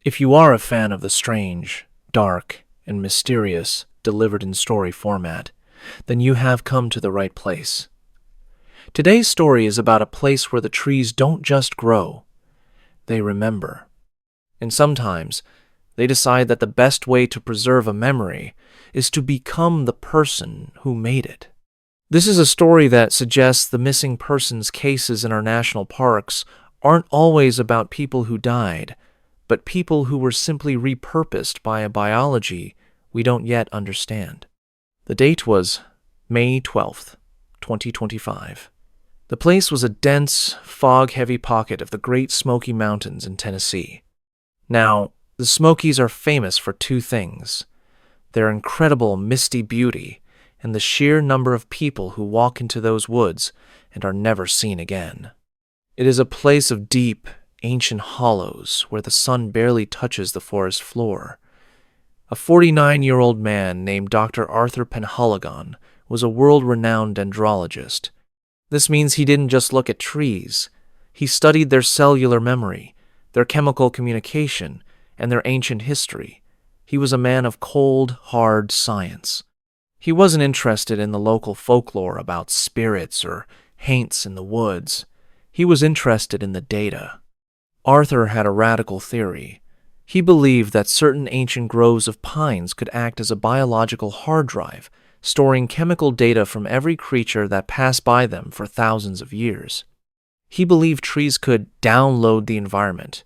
If you are a fan of the strange, dark, and mysterious delivered in story format, then you have come to the right place. Today's story is about a place where the trees don't just grow, they remember. And sometimes, they decide that the best way to preserve a memory is to become the person who made it. This is a story that suggests the missing persons cases in our national parks aren't always about people who died, but people who were simply repurposed by a biology we don't yet understand. The date was May 12th, 2025. The place was a dense, fog-heavy pocket of the Great Smoky Mountains in Tennessee. Now, the Smokies are famous for two things: their incredible misty beauty and the sheer number of people who walk into those woods and are never seen again. It is a place of deep, ancient hollows where the sun barely touches the forest floor. A 49-year-old man named Dr. Arthur Penhaligon was a world-renowned dendrologist. This means he didn't just look at trees. He studied their cellular memory, their chemical communication, and their ancient history. He was a man of cold, hard science. He wasn't interested in the local folklore about spirits or haints in the woods. He was interested in the data. Arthur had a radical theory. He believed that certain ancient groves of pines could act as a biological hard drive, storing chemical data from every creature that passed by them for thousands of years. He believed trees could download the environment.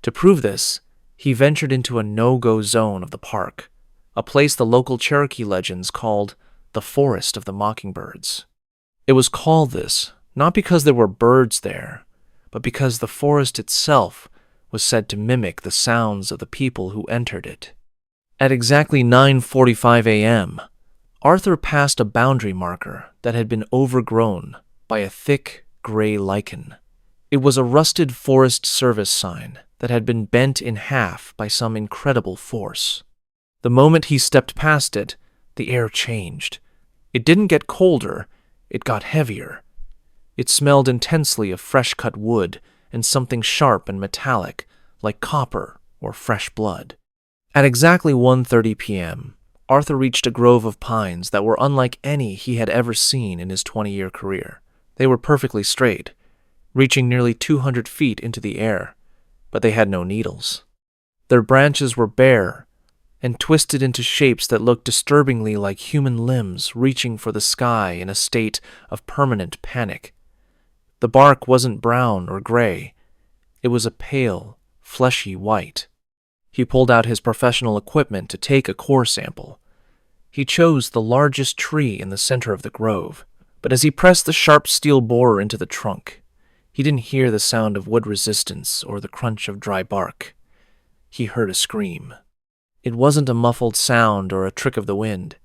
To prove this, he ventured into a no-go zone of the park, a place the local Cherokee legends called the Forest of the Mockingbirds. It was called this not because there were birds there, but because the forest itself was said to mimic the sounds of the people who entered it. At exactly 9:45 a.m., Arthur passed a boundary marker that had been overgrown by a thick, gray lichen. It was a rusted Forest Service sign that had been bent in half by some incredible force. The moment he stepped past it, the air changed. It didn't get colder, it got heavier. It smelled intensely of fresh-cut wood and something sharp and metallic, like copper or fresh blood. At exactly 1:30 p.m., Arthur reached a grove of pines that were unlike any he had ever seen in his 20-year career. They were perfectly straight, reaching nearly 200 feet into the air, but they had no needles. Their branches were bare and twisted into shapes that looked disturbingly like human limbs reaching for the sky in a state of permanent panic. The bark wasn't brown or gray. It was a pale, fleshy white. He pulled out his professional equipment to take a core sample. He chose the largest tree in the center of the grove, but as he pressed the sharp steel borer into the trunk, he didn't hear the sound of wood resistance or the crunch of dry bark. He heard a scream. It wasn't a muffled sound or a trick of the wind.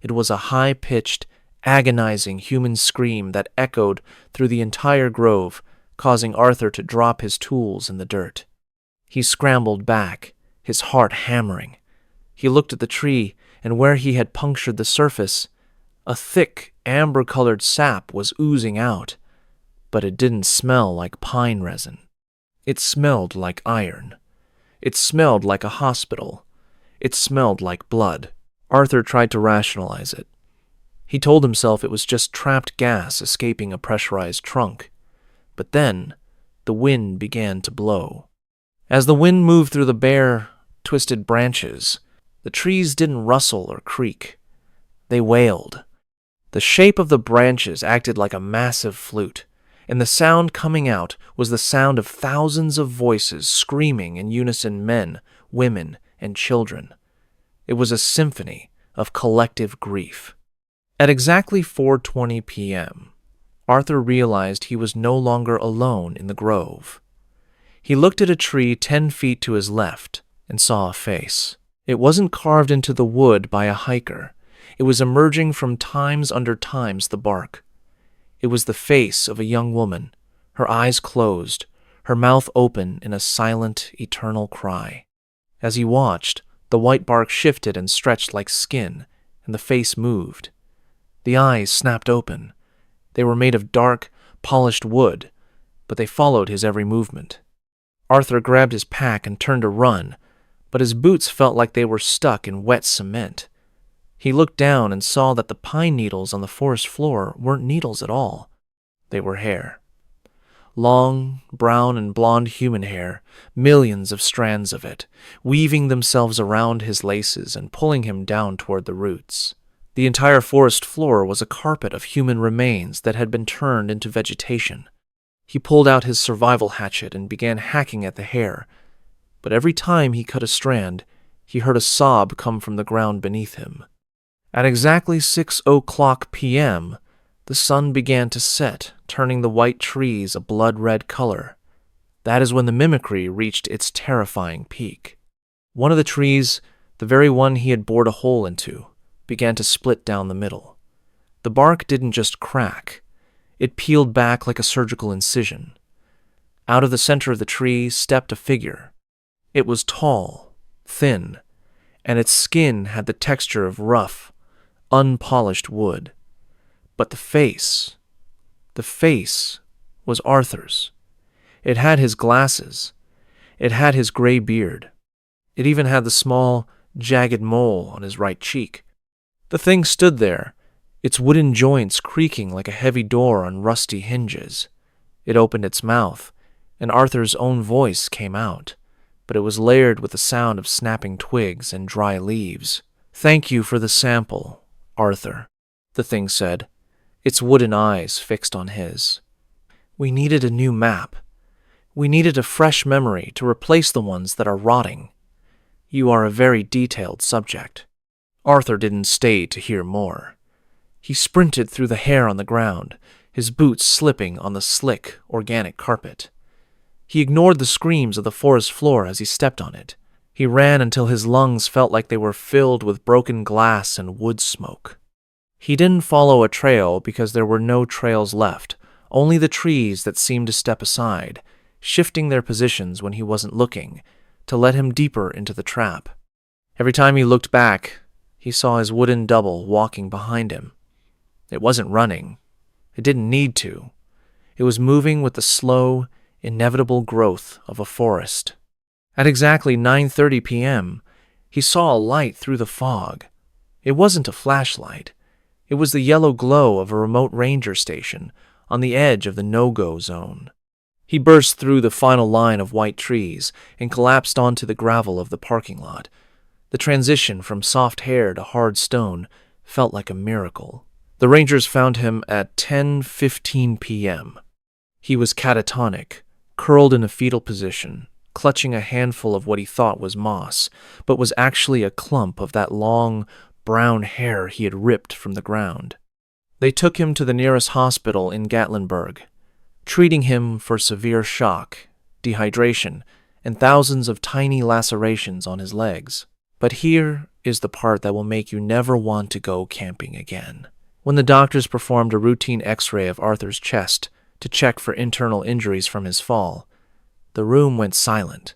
It was a high-pitched, agonizing human scream that echoed through the entire grove, causing Arthur to drop his tools in the dirt. He scrambled back, his heart hammering. He looked at the tree, and where he had punctured the surface, a thick, amber-colored sap was oozing out, but it didn't smell like pine resin. It smelled like iron. It smelled like a hospital. It smelled like blood. Arthur tried to rationalize it. He told himself it was just trapped gas escaping a pressurized trunk. But then, the wind began to blow. As the wind moved through the bare, twisted branches, the trees didn't rustle or creak. They wailed. The shape of the branches acted like a massive flute, and the sound coming out was the sound of thousands of voices screaming in unison: men, women, and children. It was a symphony of collective grief. At exactly 4:20 p.m., Arthur realized he was no longer alone in the grove. He looked at a tree 10 feet to his left and saw a face. It wasn't carved into the wood by a hiker. It was emerging from times under times the bark. It was the face of a young woman, her eyes closed, her mouth open in a silent, eternal cry. As he watched, the white bark shifted and stretched like skin, and the face moved. The eyes snapped open. They were made of dark, polished wood, but they followed his every movement. Arthur grabbed his pack and turned to run, but his boots felt like they were stuck in wet cement. He looked down and saw that the pine needles on the forest floor weren't needles at all. They were hair. Long, brown and blonde human hair, millions of strands of it, weaving themselves around his laces and pulling him down toward the roots. The entire forest floor was a carpet of human remains that had been turned into vegetation. He pulled out his survival hatchet and began hacking at the hair, but every time he cut a strand, he heard a sob come from the ground beneath him. At exactly 6:00 p.m., the sun began to set, turning the white trees a blood-red color. That is when the mimicry reached its terrifying peak. One of the trees, the very one he had bored a hole into, began to split down the middle. The bark didn't just crack. It peeled back like a surgical incision. Out of the center of the tree stepped a figure. It was tall, thin, and its skin had the texture of rough, unpolished wood. But the face was Arthur's. It had his glasses. It had his gray beard. It even had the small, jagged mole on his right cheek. The thing stood there, its wooden joints creaking like a heavy door on rusty hinges. It opened its mouth, and Arthur's own voice came out, but it was layered with the sound of snapping twigs and dry leaves. "Thank you for the sample, Arthur," the thing said, its wooden eyes fixed on his. "We needed a new map. We needed a fresh memory to replace the ones that are rotting. You are a very detailed subject." Arthur didn't stay to hear more. He sprinted through the hair on the ground, his boots slipping on the slick, organic carpet. He ignored the screams of the forest floor as he stepped on it. He ran until his lungs felt like they were filled with broken glass and wood smoke. He didn't follow a trail because there were no trails left, only the trees that seemed to step aside, shifting their positions when he wasn't looking, to let him deeper into the trap. Every time he looked back, he saw his wooden double walking behind him. It wasn't running. It didn't need to. It was moving with the slow, inevitable growth of a forest. At exactly 9:30 p.m., he saw a light through the fog. It wasn't a flashlight. It was the yellow glow of a remote ranger station on the edge of the no-go zone. He burst through the final line of white trees and collapsed onto the gravel of the parking lot. The transition from soft hair to hard stone felt like a miracle. The Rangers found him at 10:15 p.m. He was catatonic, curled in a fetal position, clutching a handful of what he thought was moss, but was actually a clump of that long, brown hair he had ripped from the ground. They took him to the nearest hospital in Gatlinburg, treating him for severe shock, dehydration, and thousands of tiny lacerations on his legs. But here is the part that will make you never want to go camping again. When the doctors performed a routine x-ray of Arthur's chest to check for internal injuries from his fall, the room went silent.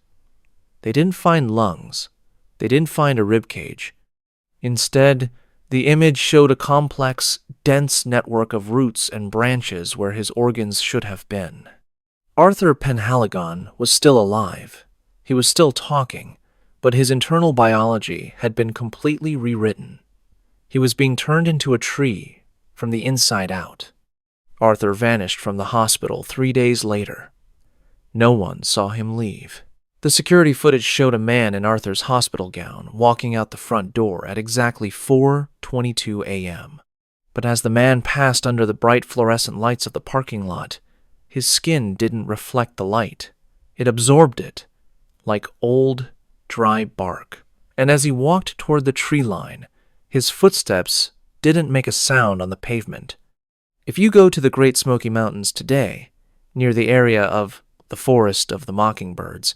They didn't find lungs. They didn't find a rib cage. Instead, the image showed a complex, dense network of roots and branches where his organs should have been. Arthur Penhaligon was still alive. He was still talking, but his internal biology had been completely rewritten. He was being turned into a tree from the inside out. Arthur vanished from the hospital 3 days later. No one saw him leave. The security footage showed a man in Arthur's hospital gown walking out the front door at exactly 4:22 a.m. But as the man passed under the bright fluorescent lights of the parking lot, his skin didn't reflect the light. It absorbed it, like old, dry bark. And as he walked toward the tree line, his footsteps didn't make a sound on the pavement. If you go to the Great Smoky Mountains today, near the area of the Forest of the Mockingbirds,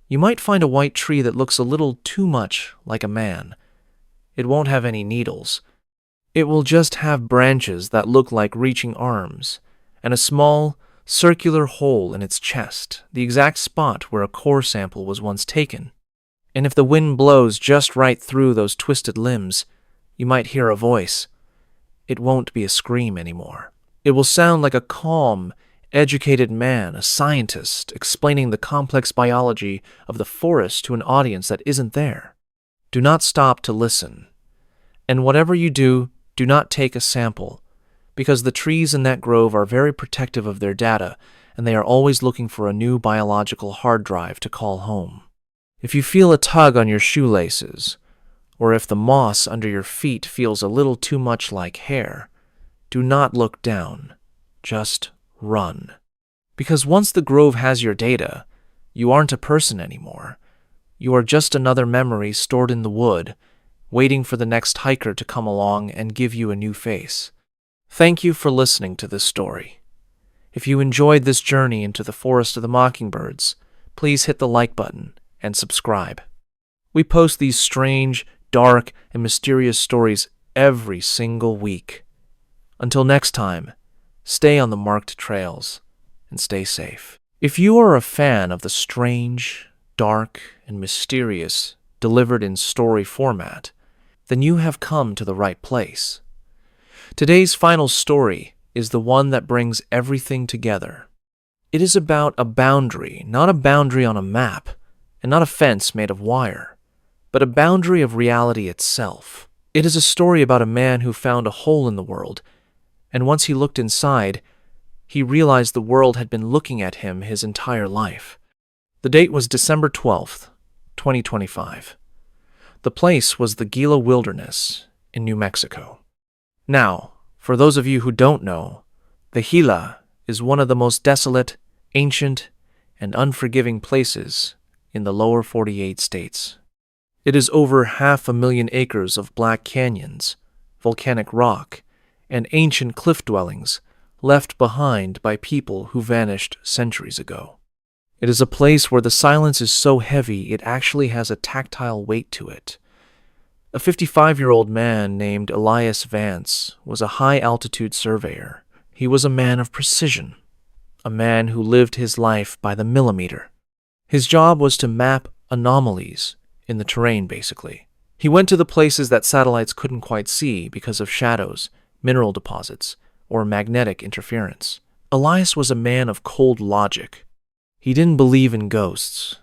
you might find a white tree that looks a little too much like a man. It won't have any needles. It will just have branches that look like reaching arms, and a small, circular hole in its chest, the exact spot where a core sample was once taken. And if the wind blows just right through those twisted limbs, you might hear a voice. It won't be a scream anymore. It will sound like a calm, Educated man, a scientist, explaining the complex biology of the forest to an audience that isn't there. Do not stop to listen. And whatever you do, do not take a sample, because the trees in that grove are very protective of their data, and they are always looking for a new biological hard drive to call home. If you feel a tug on your shoelaces, or if the moss under your feet feels a little too much like hair, do not look down. Just run. Because once the grove has your data, you aren't a person anymore. You are just another memory stored in the wood, waiting for the next hiker to come along and give you a new face. Thank you for listening to this story. If you enjoyed this journey into the Forest of the Mockingbirds, please hit the like button and subscribe. We post these strange, dark, and mysterious stories every single week. Until next time, stay on the marked trails and stay safe. If you are a fan of the strange, dark, and mysterious delivered in story format, then you have come to the right place. Today's final story is the one that brings everything together. It is about a boundary, not a boundary on a map, and not a fence made of wire, but a boundary of reality itself. It is a story about a man who found a hole in the world, and once he looked inside, he realized the world had been looking at him his entire life. The date was December 12th, 2025. The place was the Gila Wilderness in New Mexico. Now, for those of you who don't know, the Gila is one of the most desolate, ancient, and unforgiving places in the lower 48 states. It is over 500,000 acres of black canyons, volcanic rock, and ancient cliff dwellings left behind by people who vanished centuries ago. It is a place where the silence is so heavy it actually has a tactile weight to it. A 55-year-old man named Elias Vance was a high-altitude surveyor. He was a man of precision, a man who lived his life by the millimeter. His job was to map anomalies in the terrain, basically. He went to the places that satellites couldn't quite see because of shadows, mineral deposits, or magnetic interference. Elias was a man of cold logic. He didn't believe in ghosts,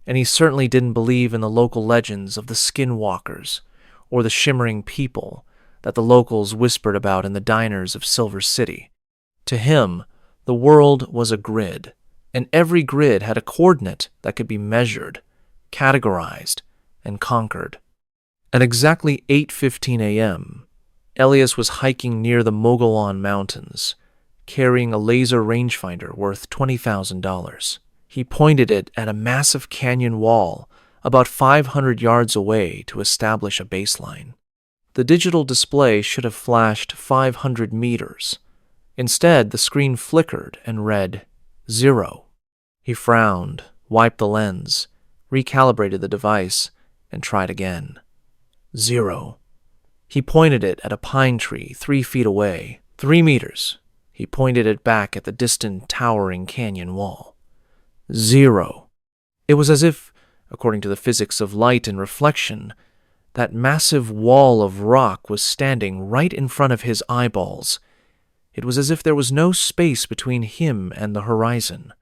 and he certainly didn't believe in the local legends of the skinwalkers or the shimmering people that the locals whispered about in the diners of Silver City. To him, the world was a grid, and every grid had a coordinate that could be measured, categorized, and conquered. At exactly 8:15 a.m., Elias was hiking near the Mogollon Mountains, carrying a laser rangefinder worth $20,000. He pointed it at a massive canyon wall about 500 yards away to establish a baseline. The digital display should have flashed 500 meters. Instead, the screen flickered and read 0. He frowned, wiped the lens, recalibrated the device, and tried again. 0. He pointed it at a pine tree 3 feet away. 3 meters. He pointed it back at the distant, towering canyon wall. 0. It was as if, according to the physics of light and reflection, that massive wall of rock was standing right in front of his eyeballs. It was as if there was no space between him and the horizon.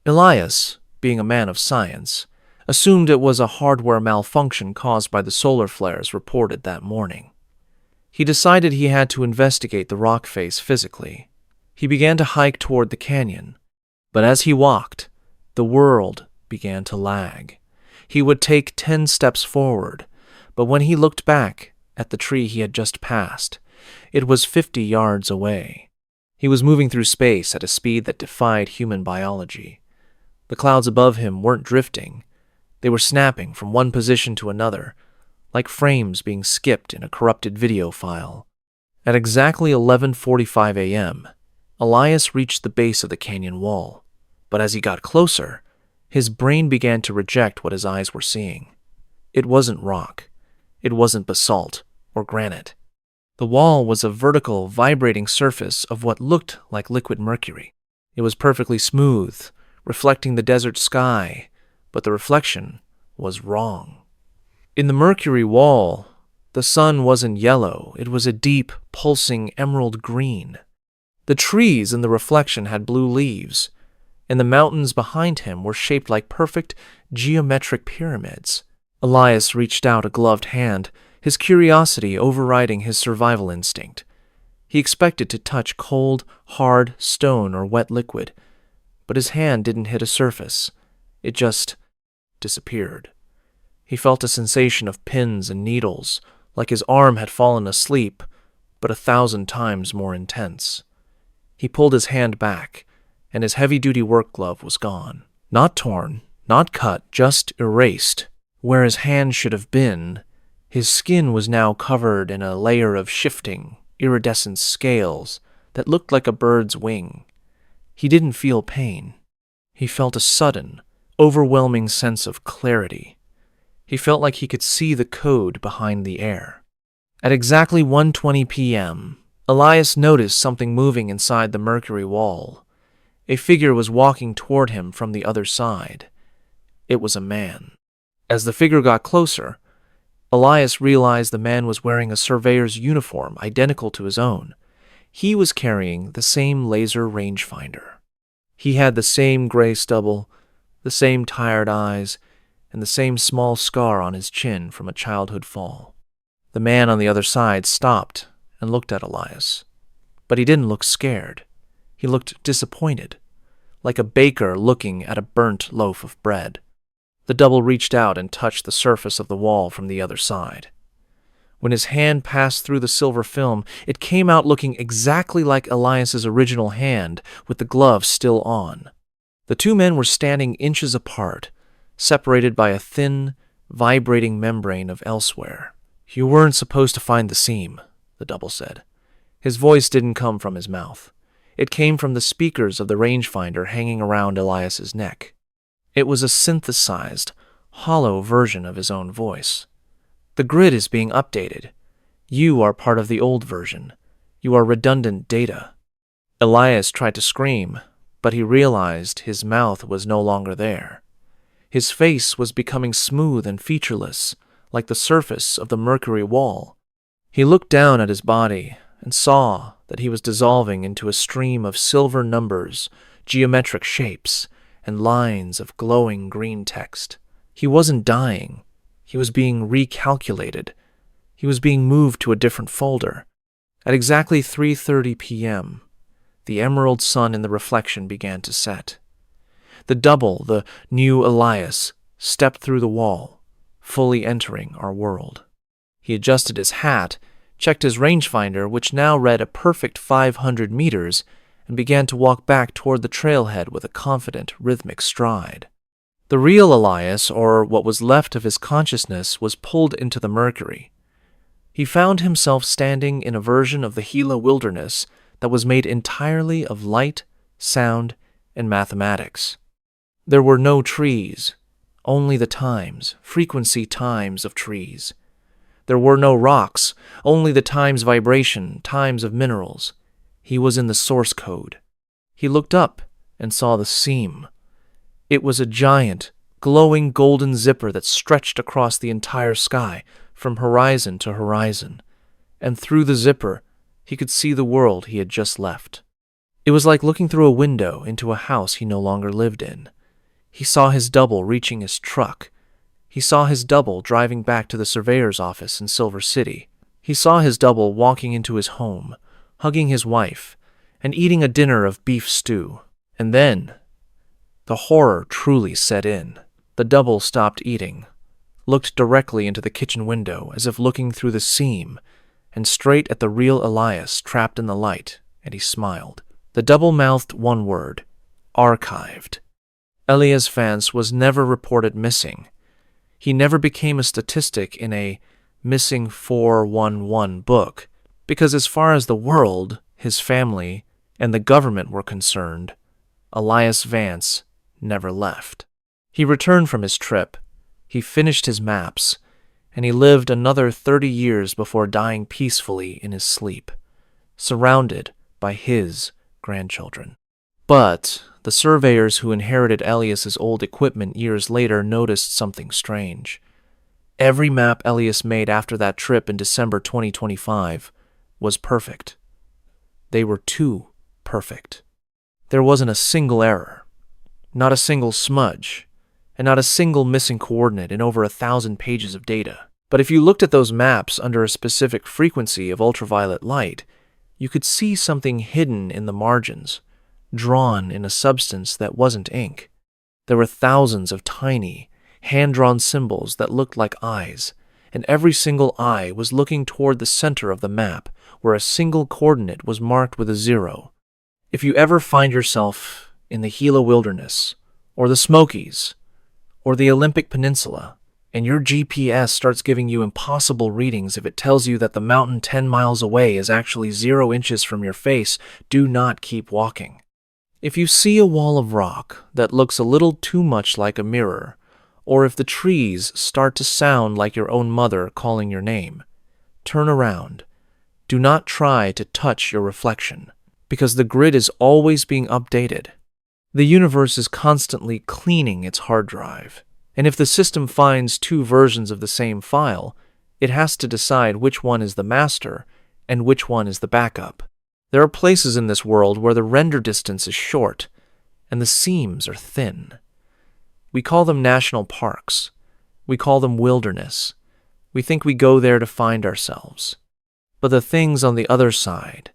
Elias, being a man of science, assumed it was a hardware malfunction caused by the solar flares reported that morning. He decided he had to investigate the rock face physically. He began to hike toward the canyon, but as he walked, the world began to lag. He would take 10 steps forward, but when he looked back at the tree he had just passed, it was 50 yards away. He was moving through space at a speed that defied human biology. The clouds above him weren't drifting. They were snapping from one position to another, like frames being skipped in a corrupted video file. At exactly 11:45 a.m., Elias reached the base of the canyon wall, but as he got closer, his brain began to reject what his eyes were seeing. It wasn't rock. It wasn't basalt or granite. The wall was a vertical, vibrating surface of what looked like liquid mercury. It was perfectly smooth, reflecting the desert sky, but the reflection was wrong. In the mercury wall, the sun wasn't yellow. It was a deep, pulsing emerald green. The trees in the reflection had blue leaves, and the mountains behind him were shaped like perfect geometric pyramids. Elias reached out a gloved hand, his curiosity overriding his survival instinct. He expected to touch cold, hard stone or wet liquid, but his hand didn't hit a surface. It just disappeared. He felt a sensation of pins and needles, like his arm had fallen asleep, but 1,000 times more intense. He pulled his hand back, and his heavy-duty work glove was gone. Not torn, not cut, just erased. Where his hand should have been, his skin was now covered in a layer of shifting, iridescent scales that looked like a bird's wing. He didn't feel pain. He felt a sudden, overwhelming sense of clarity. He felt like he could see the code behind the air. At exactly 1:20 p.m., Elias noticed something moving inside the mercury wall. A figure was walking toward him from the other side. It was a man. As the figure got closer, Elias realized the man was wearing a surveyor's uniform identical to his own. He was carrying the same laser rangefinder. He had the same gray stubble, the same tired eyes, and the same small scar on his chin from a childhood fall. The man on the other side stopped and looked at Elias. But he didn't look scared. He looked disappointed, like a baker looking at a burnt loaf of bread. The double reached out and touched the surface of the wall from the other side. When his hand passed through the silver film, it came out looking exactly like Elias's original hand, with the glove still on. The two men were standing inches apart, separated by a thin, vibrating membrane of elsewhere. "You weren't supposed to find the seam," the double said. His voice didn't come from his mouth. It came from the speakers of the rangefinder hanging around Elias's neck. It was a synthesized, hollow version of his own voice. "The grid is being updated. You are part of the old version. You are redundant data." Elias tried to scream, but he realized his mouth was no longer there. His face was becoming smooth and featureless, like the surface of the mercury wall. He looked down at his body and saw that he was dissolving into a stream of silver numbers, geometric shapes, and lines of glowing green text. He wasn't dying. He was being recalculated. He was being moved to a different folder. At exactly 3:30 p.m., the emerald sun in the reflection began to set. The double, the new Elias, stepped through the wall, fully entering our world. He adjusted his hat, checked his rangefinder, which now read a perfect 500 meters, and began to walk back toward the trailhead with a confident, rhythmic stride. The real Elias, or what was left of his consciousness, was pulled into the mercury. He found himself standing in a version of the Gila wilderness that was made entirely of light, sound, and mathematics. There were no trees, only the times, frequency times of trees. There were no rocks, only the times vibration, times of minerals. He was in the source code. He looked up and saw the seam. It was a giant, glowing golden zipper that stretched across the entire sky, from horizon to horizon, and through the zipper he could see the world he had just left. It was like looking through a window into a house he no longer lived in. He saw his double reaching his truck. He saw his double driving back to the surveyor's office in Silver City. He saw his double walking into his home, hugging his wife, and eating a dinner of beef stew. And then the horror truly set in. The double stopped eating, looked directly into the kitchen window as if looking through the seam, and straight at the real Elias trapped in the light, and he smiled. The double mouthed one word: archived. Elias Vance was never reported missing. He never became a statistic in a missing 411 book, because as far as the world, his family, and the government were concerned, Elias Vance never left. He returned from his trip, he finished his maps, and he lived another 30 years before dying peacefully in his sleep, surrounded by his grandchildren. But the surveyors who inherited Elias's old equipment years later noticed something strange. Every map Elias made after that trip in December 2025 was perfect. They were too perfect. There wasn't a single error, not a single smudge, and not a single missing coordinate in over 1,000 pages of data. But if you looked at those maps under a specific frequency of ultraviolet light, you could see something hidden in the margins, drawn in a substance that wasn't ink. There were thousands of tiny, hand-drawn symbols that looked like eyes, and every single eye was looking toward the center of the map, where a single coordinate was marked with a 0. If you ever find yourself in the Gila Wilderness, or the Smokies, or the Olympic Peninsula, and your GPS starts giving you impossible readings if it tells you that the mountain 10 miles away is actually 0 inches from your face, do not keep walking. If you see a wall of rock that looks a little too much like a mirror, or if the trees start to sound like your own mother calling your name, turn around. Do not try to touch your reflection, because the grid is always being updated. The universe is constantly cleaning its hard drive, and if the system finds 2 versions of the same file, it has to decide which one is the master and which one is the backup. There are places in this world where the render distance is short and the seams are thin. We call them national parks. We call them wilderness. We think we go there to find ourselves. But the things on the other side,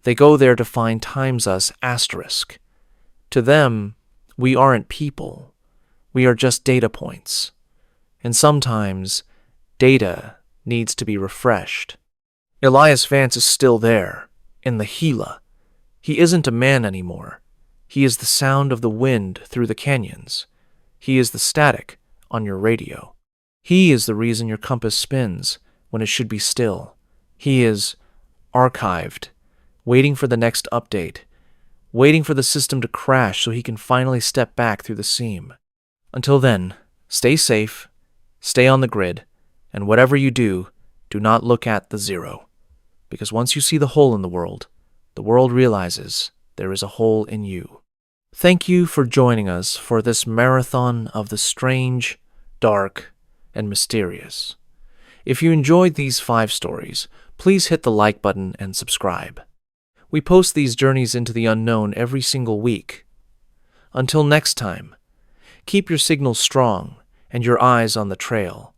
they go there to find times us asterisk. To them, we aren't people. We are just data points. And sometimes, data needs to be refreshed. Elias Vance is still there, in the Gila. He isn't a man anymore. He is the sound of the wind through the canyons. He is the static on your radio. He is the reason your compass spins when it should be still. He is archived, waiting for the next update, waiting for the system to crash so he can finally step back through the seam. Until then, stay safe, stay on the grid, and whatever you do, do not look at the 0. Because once you see the hole in the world realizes there is a hole in you. Thank you for joining us for this marathon of the strange, dark, and mysterious. If you enjoyed these 5 stories, please hit the like button and subscribe. We post these journeys into the unknown every single week. Until next time, keep your signals strong and your eyes on the trail,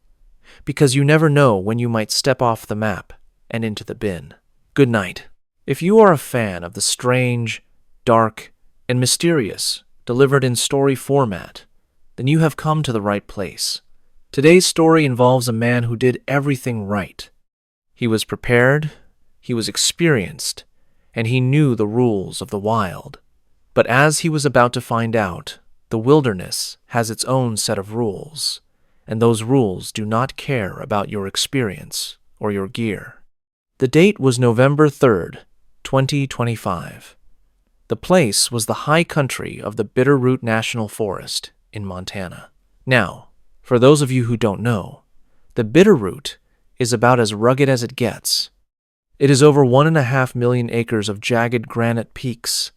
because you never know when you might step off the map and into the bin. Good night. If you are a fan of the strange, dark, and mysterious delivered in story format, then you have come to the right place. Today's story involves a man who did everything right. He was prepared, he was experienced, and he knew the rules of the wild. But as he was about to find out, the wilderness has its own set of rules, and those rules do not care about your experience or your gear. The date was November 3rd, 2025. The place was the high country of the Bitterroot National Forest in Montana. Now, for those of you who don't know, the Bitterroot is about as rugged as it gets. It is over 1.5 million acres of jagged granite peaks,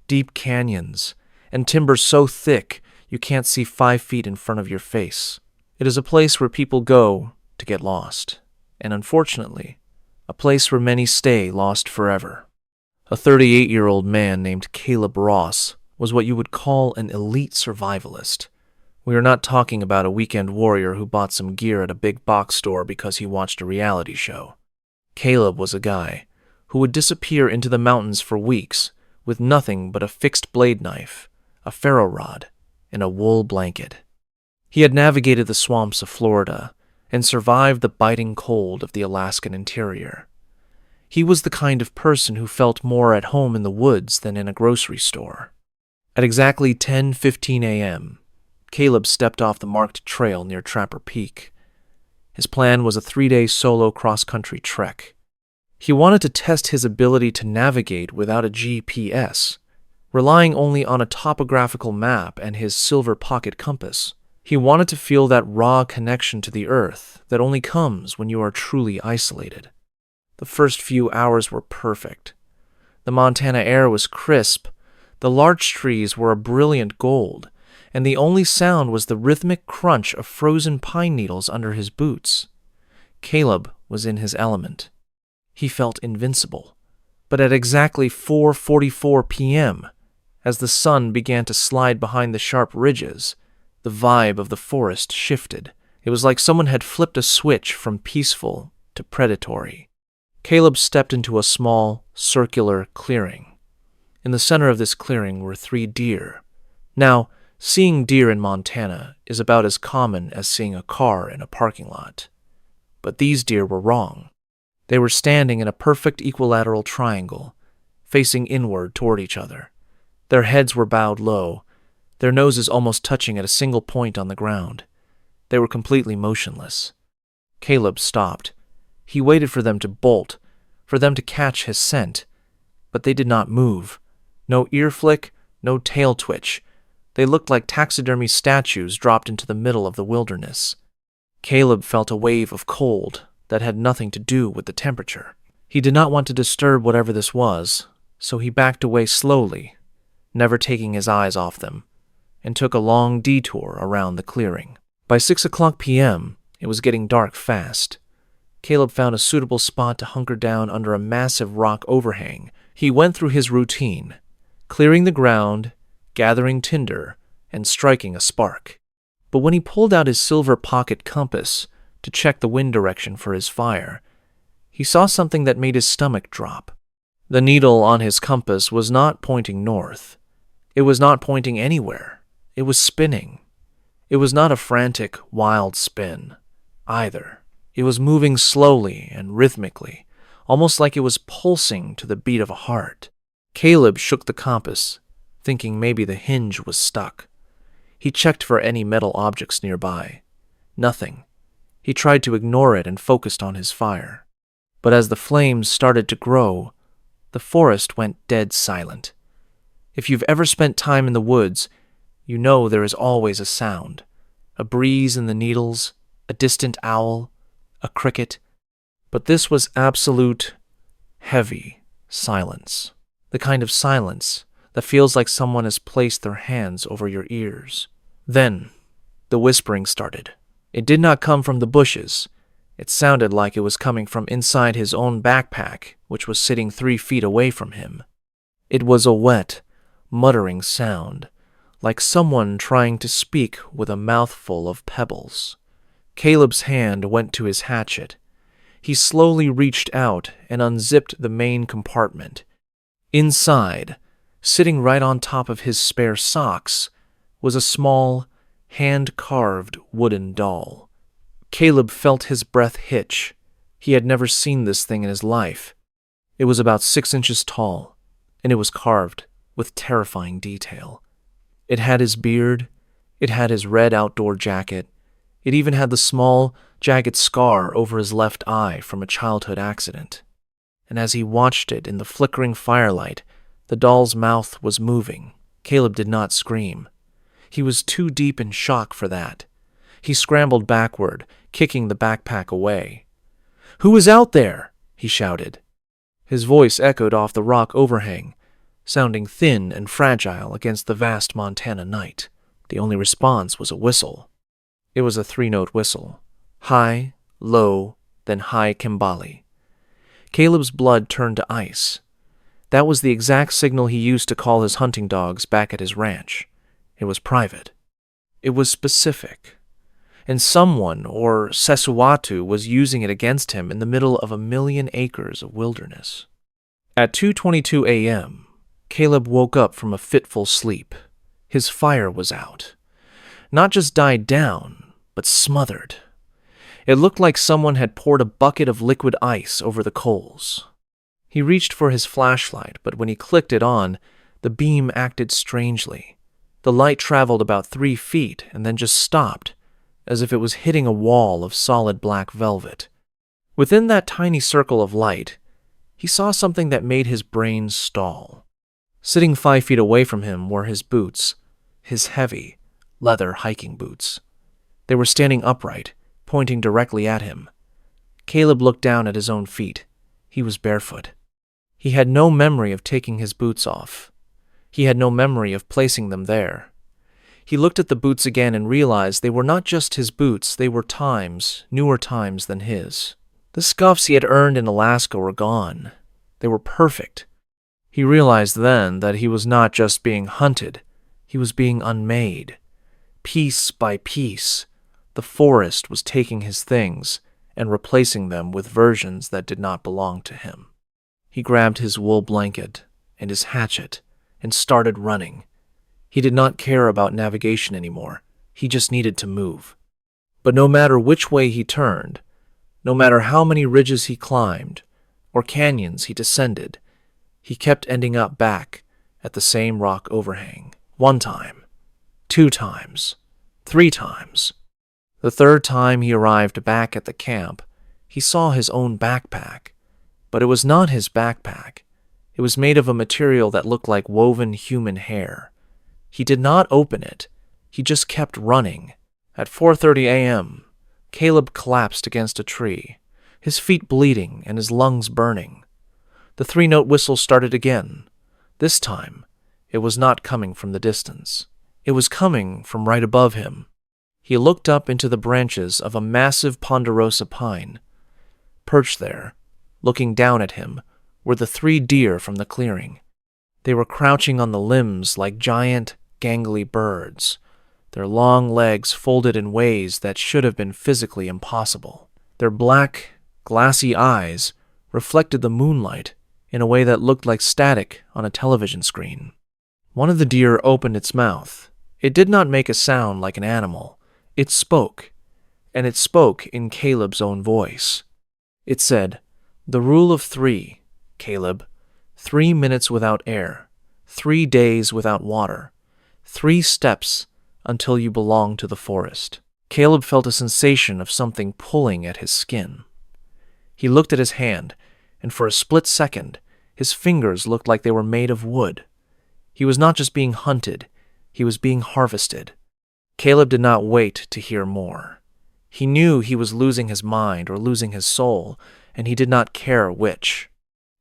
deep canyons, and timber so thick you can't see 5 feet in front of your face. It is a place where people go to get lost, and unfortunately, a place where many stay lost forever. A 38-year-old man named Caleb Ross was what you would call an elite survivalist. We are not talking about a weekend warrior who bought some gear at a big box store because he watched a reality show. Caleb was a guy who would disappear into the mountains for weeks with nothing but a fixed blade knife, a ferro rod, and a wool blanket. He had navigated the swamps of Florida and survived the biting cold of the Alaskan interior. He was the kind of person who felt more at home in the woods than in a grocery store. At exactly 10:15 a.m., Caleb stepped off the marked trail near Trapper Peak. His plan was a 3-day solo cross-country trek. He wanted to test his ability to navigate without a GPS, relying only on a topographical map and his silver pocket compass. He wanted to feel that raw connection to the earth that only comes when you are truly isolated. The first few hours were perfect. The Montana air was crisp, the larch trees were a brilliant gold, and the only sound was the rhythmic crunch of frozen pine needles under his boots. Caleb was in his element. He felt invincible, But at exactly 4:44 p.m., as the sun began to slide behind the sharp ridges, the vibe of the forest shifted. It was like someone had flipped a switch from peaceful to predatory. Caleb stepped into a small, circular clearing. In the center of this clearing were 3 deer. Now, seeing deer in Montana is about as common as seeing a car in a parking lot. But these deer were wrong. They were standing in a perfect equilateral triangle, facing inward toward each other. Their heads were bowed low, their noses almost touching at a single point on the ground. They were completely motionless. Caleb stopped. He waited for them to bolt, for them to catch his scent, but they did not move. No ear flick, no tail twitch. They looked like taxidermy statues dropped into the middle of the wilderness. Caleb felt a wave of cold that had nothing to do with the temperature. He did not want to disturb whatever this was, so he backed away slowly, never taking his eyes off them, and took a long detour around the clearing. By 6:00 p.m., it was getting dark fast. Caleb found a suitable spot to hunker down under a massive rock overhang. He went through his routine, clearing the ground, gathering tinder, and striking a spark. But when he pulled out his silver pocket compass to check the wind direction for his fire, he saw something that made his stomach drop. The needle on his compass was not pointing north. It was not pointing anywhere. It was spinning. It was not a frantic, wild spin, either. It was moving slowly and rhythmically, almost like it was pulsing to the beat of a heart. Caleb shook the compass, thinking maybe the hinge was stuck. He checked for any metal objects nearby. Nothing. He tried to ignore it and focused on his fire. But as the flames started to grow, the forest went dead silent. If you've ever spent time in the woods, you know there is always a sound. A breeze in the needles, a distant owl, a cricket. But this was absolute, heavy silence. The kind of silence that feels like someone has placed their hands over your ears. Then, the whispering started. It did not come from the bushes. It sounded like it was coming from inside his own backpack, which was sitting 3 feet away from him. It was a wet, muttering sound, like someone trying to speak with a mouthful of pebbles. Caleb's hand went to his hatchet. He slowly reached out and unzipped the main compartment. Inside, sitting right on top of his spare socks, was a small, hand-carved wooden doll. Caleb felt his breath hitch. He had never seen this thing in his life. It was about 6 inches tall, and it was carved with terrifying detail. It had his beard, it had his red outdoor jacket, it even had the small, jagged scar over his left eye from a childhood accident. And as he watched it in the flickering firelight, the doll's mouth was moving. Caleb did not scream. He was too deep in shock for that. He scrambled backward, kicking the backpack away. "Who is out there?" he shouted. His voice echoed off the rock overhang, sounding thin and fragile against the vast Montana night. The only response was a whistle. It was a 3-note whistle. High, low, then high kimbali. Caleb's blood turned to ice. That was the exact signal he used to call his hunting dogs back at his ranch. It was private. It was specific. And someone, or Sesuatu, was using it against him in the middle of 1,000,000 acres of wilderness. At 2:22 a.m., Caleb woke up from a fitful sleep. His fire was out. Not just died down, but smothered. It looked like someone had poured a bucket of liquid ice over the coals. He reached for his flashlight, but when he clicked it on, the beam acted strangely. The light traveled about 3 feet and then just stopped, as if it was hitting a wall of solid black velvet. Within that tiny circle of light, he saw something that made his brain stall. Sitting 5 feet away from him were his boots, his heavy, leather hiking boots. They were standing upright, pointing directly at him. Caleb looked down at his own feet. He was barefoot. He had no memory of taking his boots off. He had no memory of placing them there. He looked at the boots again and realized they were not just his boots, they were newer times than his. The scuffs he had earned in Alaska were gone. They were perfect. He realized then that he was not just being hunted, he was being unmade. Piece by piece, the forest was taking his things and replacing them with versions that did not belong to him. He grabbed his wool blanket and his hatchet and started running. He did not care about navigation anymore. He just needed to move. But no matter which way he turned, no matter how many ridges he climbed or canyons he descended, he kept ending up back at the same rock overhang. 1 time, 2 times, 3 times. The 3rd time he arrived back at the camp, he saw his own backpack. But it was not his backpack. It was made of a material that looked like woven human hair. He did not open it. He just kept running. At 4:30 a.m., Caleb collapsed against a tree, his feet bleeding and his lungs burning. The 3-note whistle started again. This time, it was not coming from the distance. It was coming from right above him. He looked up into the branches of a massive ponderosa pine. Perched there, looking down at him, were the 3 deer from the clearing. They were crouching on the limbs like giant, gangly birds, their long legs folded in ways that should have been physically impossible. Their black, glassy eyes reflected the moonlight in a way that looked like static on a television screen. One of the deer opened its mouth. It did not make a sound like an animal. It spoke, and it spoke in Caleb's own voice. It said, "The rule of 3, Caleb. 3 minutes without air, 3 days without water, 3 steps until you belong to the forest." Caleb felt a sensation of something pulling at his skin. He looked at his hand, and for a split second, his fingers looked like they were made of wood. He was not just being hunted, he was being harvested. Caleb did not wait to hear more. He knew he was losing his mind or losing his soul, and he did not care which.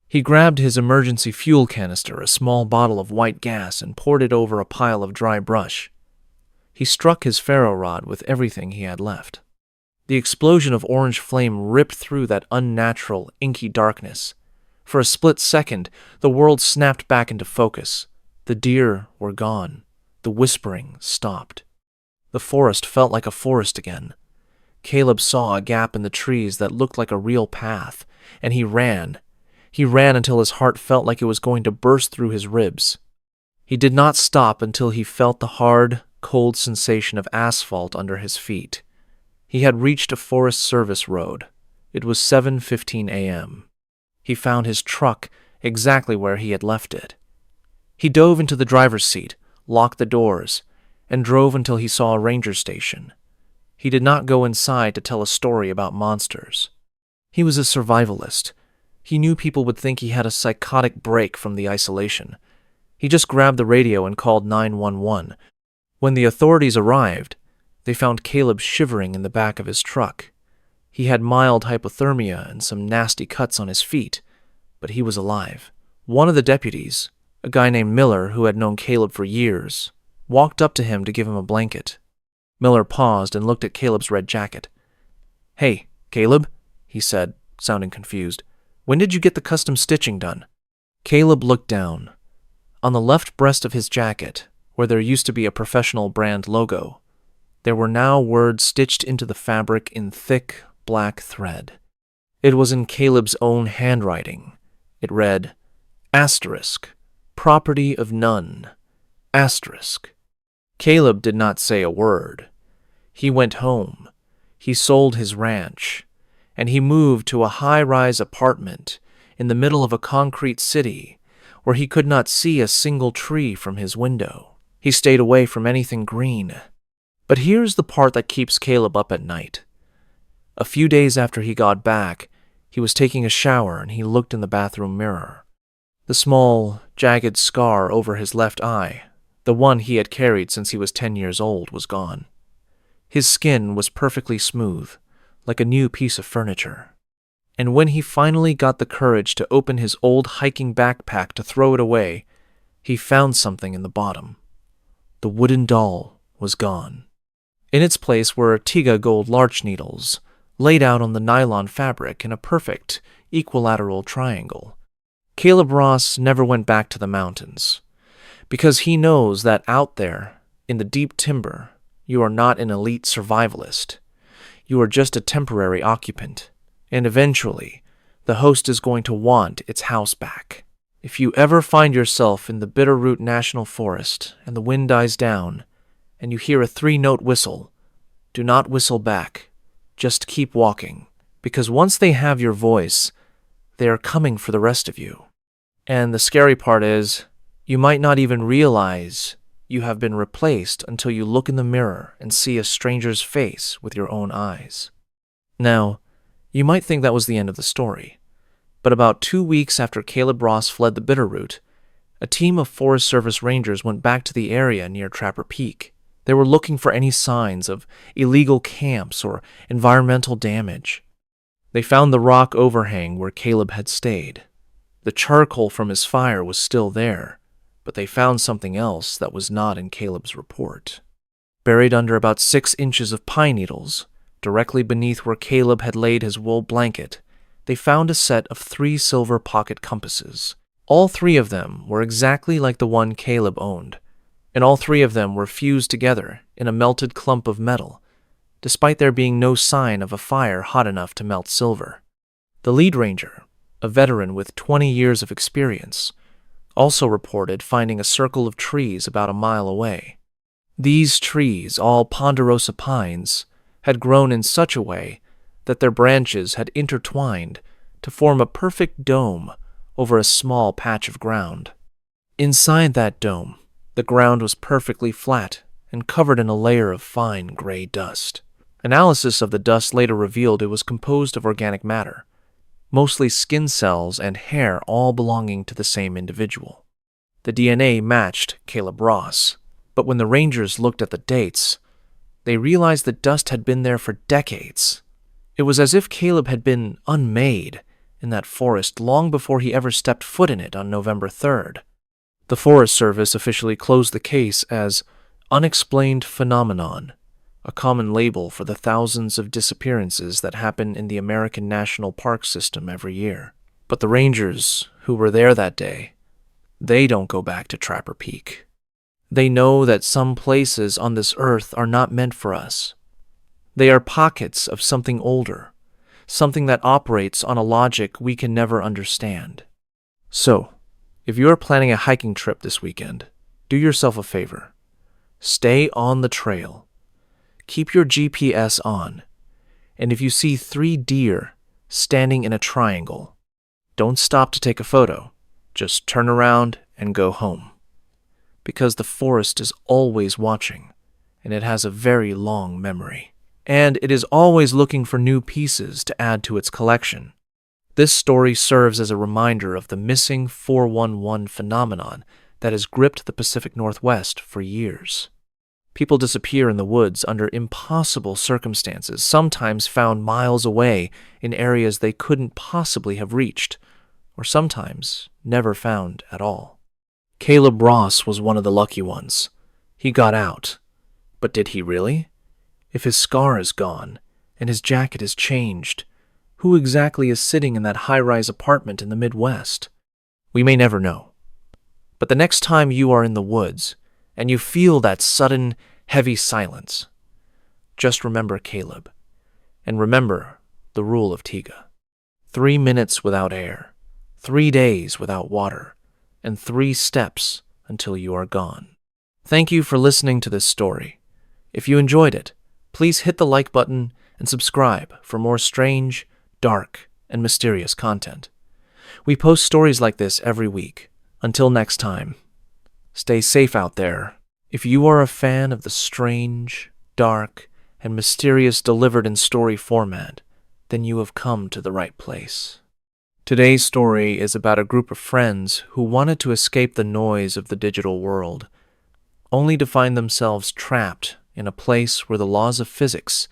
He grabbed his emergency fuel canister, a small bottle of white gas, and poured it over a pile of dry brush. He struck his ferro rod with everything he had left. The explosion of orange flame ripped through that unnatural, inky darkness. For a split second, the world snapped back into focus. The deer were gone. The whispering stopped. The forest felt like a forest again. Caleb saw a gap in the trees that looked like a real path, and he ran. He ran until his heart felt like it was going to burst through his ribs. He did not stop until he felt the hard, cold sensation of asphalt under his feet. He had reached a Forest Service road. It was 7:15 a.m. He found his truck exactly where he had left it. He dove into the driver's seat, locked the doors, and drove until he saw a ranger station. He did not go inside to tell a story about monsters. He was a survivalist. He knew people would think he had a psychotic break from the isolation. He just grabbed the radio and called 911. When the authorities arrived, they found Caleb shivering in the back of his truck. He had mild hypothermia and some nasty cuts on his feet, but he was alive. One of the deputies, a guy named Miller who had known Caleb for years, walked up to him to give him a blanket. Miller paused and looked at Caleb's red jacket. "Hey, Caleb," he said, sounding confused. "When did you get the custom stitching done?" Caleb looked down. On the left breast of his jacket, where there used to be a professional brand logo, there were now words stitched into the fabric in thick, black thread. It was in Caleb's own handwriting. It read, "Asterisk, property of none, asterisk." Caleb did not say a word. He went home. He sold his ranch, and he moved to a high-rise apartment in the middle of a concrete city where he could not see a single tree from his window. He stayed away from anything green. But here's the part that keeps Caleb up at night. A few days after he got back, he was taking a shower and he looked in the bathroom mirror. The small, jagged scar over his left eye, the one he had carried since he was 10 years old, was gone. His skin was perfectly smooth, like a new piece of furniture. And when he finally got the courage to open his old hiking backpack to throw it away, he found something in the bottom. The wooden doll was gone. In its place were Artiga gold larch needles, laid out on the nylon fabric in a perfect, equilateral triangle. Caleb Ross never went back to the mountains, because he knows that out there, in the deep timber, you are not an elite survivalist. You are just a temporary occupant, and eventually, the host is going to want its house back. If you ever find yourself in the Bitterroot National Forest and the wind dies down, and you hear a 3-note whistle, do not whistle back. Just keep walking, because once they have your voice, they are coming for the rest of you. And the scary part is, you might not even realize you have been replaced until you look in the mirror and see a stranger's face with your own eyes. Now, you might think that was the end of the story, but about 2 weeks after Caleb Ross fled the Bitterroot, a team of Forest Service rangers went back to the area near Trapper Peak. They were looking for any signs of illegal camps or environmental damage. They found the rock overhang where Caleb had stayed. The charcoal from his fire was still there, but they found something else that was not in Caleb's report. Buried under about 6 inches of pine needles, directly beneath where Caleb had laid his wool blanket, they found a set of 3 silver pocket compasses. All 3 of them were exactly like the one Caleb owned, and all 3 of them were fused together in a melted clump of metal, despite there being no sign of a fire hot enough to melt silver. The lead ranger, a veteran with 20 years of experience, also reported finding a circle of trees about a mile away. These trees, all ponderosa pines, had grown in such a way that their branches had intertwined to form a perfect dome over a small patch of ground. Inside that dome, the ground was perfectly flat and covered in a layer of fine gray dust. Analysis of the dust later revealed it was composed of organic matter, mostly skin cells and hair, all belonging to the same individual. The DNA matched Caleb Ross, but when the rangers looked at the dates, they realized the dust had been there for decades. It was as if Caleb had been unmade in that forest long before he ever stepped foot in it on November 3rd. The Forest Service officially closed the case as unexplained phenomenon, a common label for the thousands of disappearances that happen in the American National Park System every year. But the rangers who were there that day, they don't go back to Trapper Peak. They know that some places on this earth are not meant for us. They are pockets of something older, something that operates on a logic we can never understand. So, if you are planning a hiking trip this weekend, do yourself a favor. Stay on the trail. Keep your GPS on, and if you see 3 deer standing in a triangle, don't stop to take a photo. Just turn around and go home. Because the forest is always watching, and it has a very long memory. And it is always looking for new pieces to add to its collection. This story serves as a reminder of the missing 411 phenomenon that has gripped the Pacific Northwest for years. People disappear in the woods under impossible circumstances, sometimes found miles away in areas they couldn't possibly have reached, or sometimes never found at all. Caleb Ross was one of the lucky ones. He got out. But did he really? If his scar is gone, and his jacket is changed, who exactly is sitting in that high-rise apartment in the Midwest? We may never know. But the next time you are in the woods, and you feel that sudden, heavy silence, just remember Caleb, and remember the rule of Tiga. 3 minutes without air, 3 days without water, and 3 steps until you are gone. Thank you for listening to this story. If you enjoyed it, please hit the like button and subscribe for more strange, dark, and mysterious content. We post stories like this every week. Until next time, stay safe out there. If you are a fan of the strange, dark, and mysterious delivered in story format, then you have come to the right place. Today's story is about a group of friends who wanted to escape the noise of the digital world, only to find themselves trapped in a place where the laws of physics,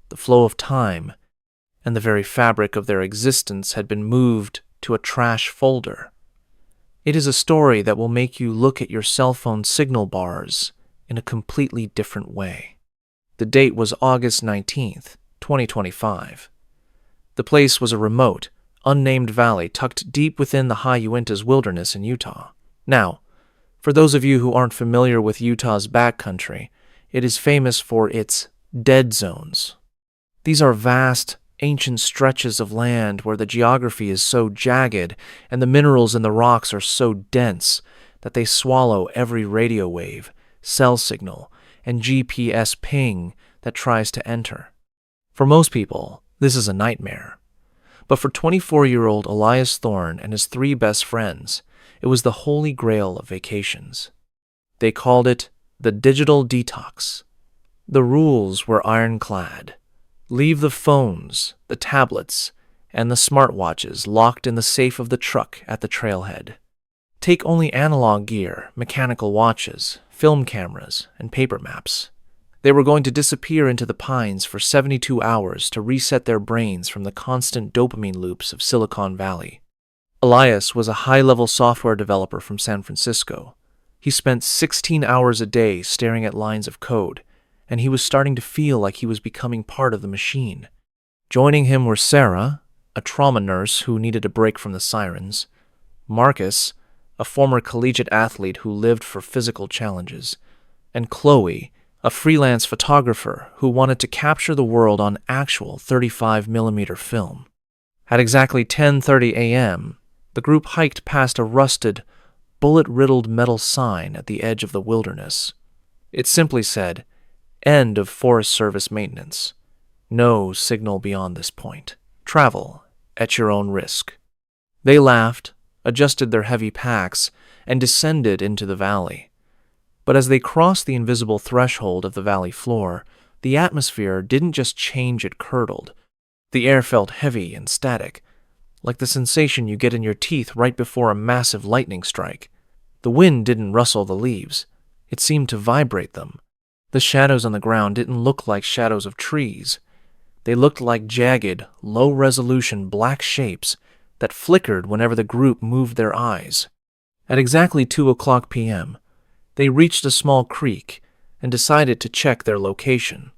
the flow of time, and the very fabric of their existence had been moved to a trash folder. It is a story that will make you look at your cell phone signal bars in a completely different way. The date was August 19th, 2025. The place was a remote, unnamed valley tucked deep within the high Uintas wilderness in Utah. Now, for those of you who aren't familiar with Utah's backcountry, it is famous for its dead zones. These are vast, ancient stretches of land where the geography is so jagged and the minerals in the rocks are so dense that they swallow every radio wave, cell signal, and GPS ping that tries to enter. For most people, this is a nightmare. But for 24-year-old Elias Thorne and his 3 best friends, it was the holy grail of vacations. They called it the digital detox. The rules were ironclad. Leave the phones, the tablets, and the smartwatches locked in the safe of the truck at the trailhead. Take only analog gear, mechanical watches, film cameras, and paper maps. They were going to disappear into the pines for 72 hours to reset their brains from the constant dopamine loops of Silicon Valley. Elias was a high-level software developer from San Francisco. He spent 16 hours a day staring at lines of code, and he was starting to feel like he was becoming part of the machine. Joining him were Sarah, a trauma nurse who needed a break from the sirens, Marcus, a former collegiate athlete who lived for physical challenges, and Chloe, a freelance photographer who wanted to capture the world on actual 35mm film. At exactly 10:30 a.m., the group hiked past a rusted, bullet-riddled metal sign at the edge of the wilderness. It simply said, "End of Forest Service maintenance. No signal beyond this point. Travel at your own risk." They laughed, adjusted their heavy packs, and descended into the valley. But as they crossed the invisible threshold of the valley floor, the atmosphere didn't just change, it curdled. The air felt heavy and static, like the sensation you get in your teeth right before a massive lightning strike. The wind didn't rustle the leaves. It seemed to vibrate them. The shadows on the ground didn't look like shadows of trees. They looked like jagged, low-resolution black shapes that flickered whenever the group moved their eyes. At exactly 2:00 p.m., they reached a small creek and decided to check their location.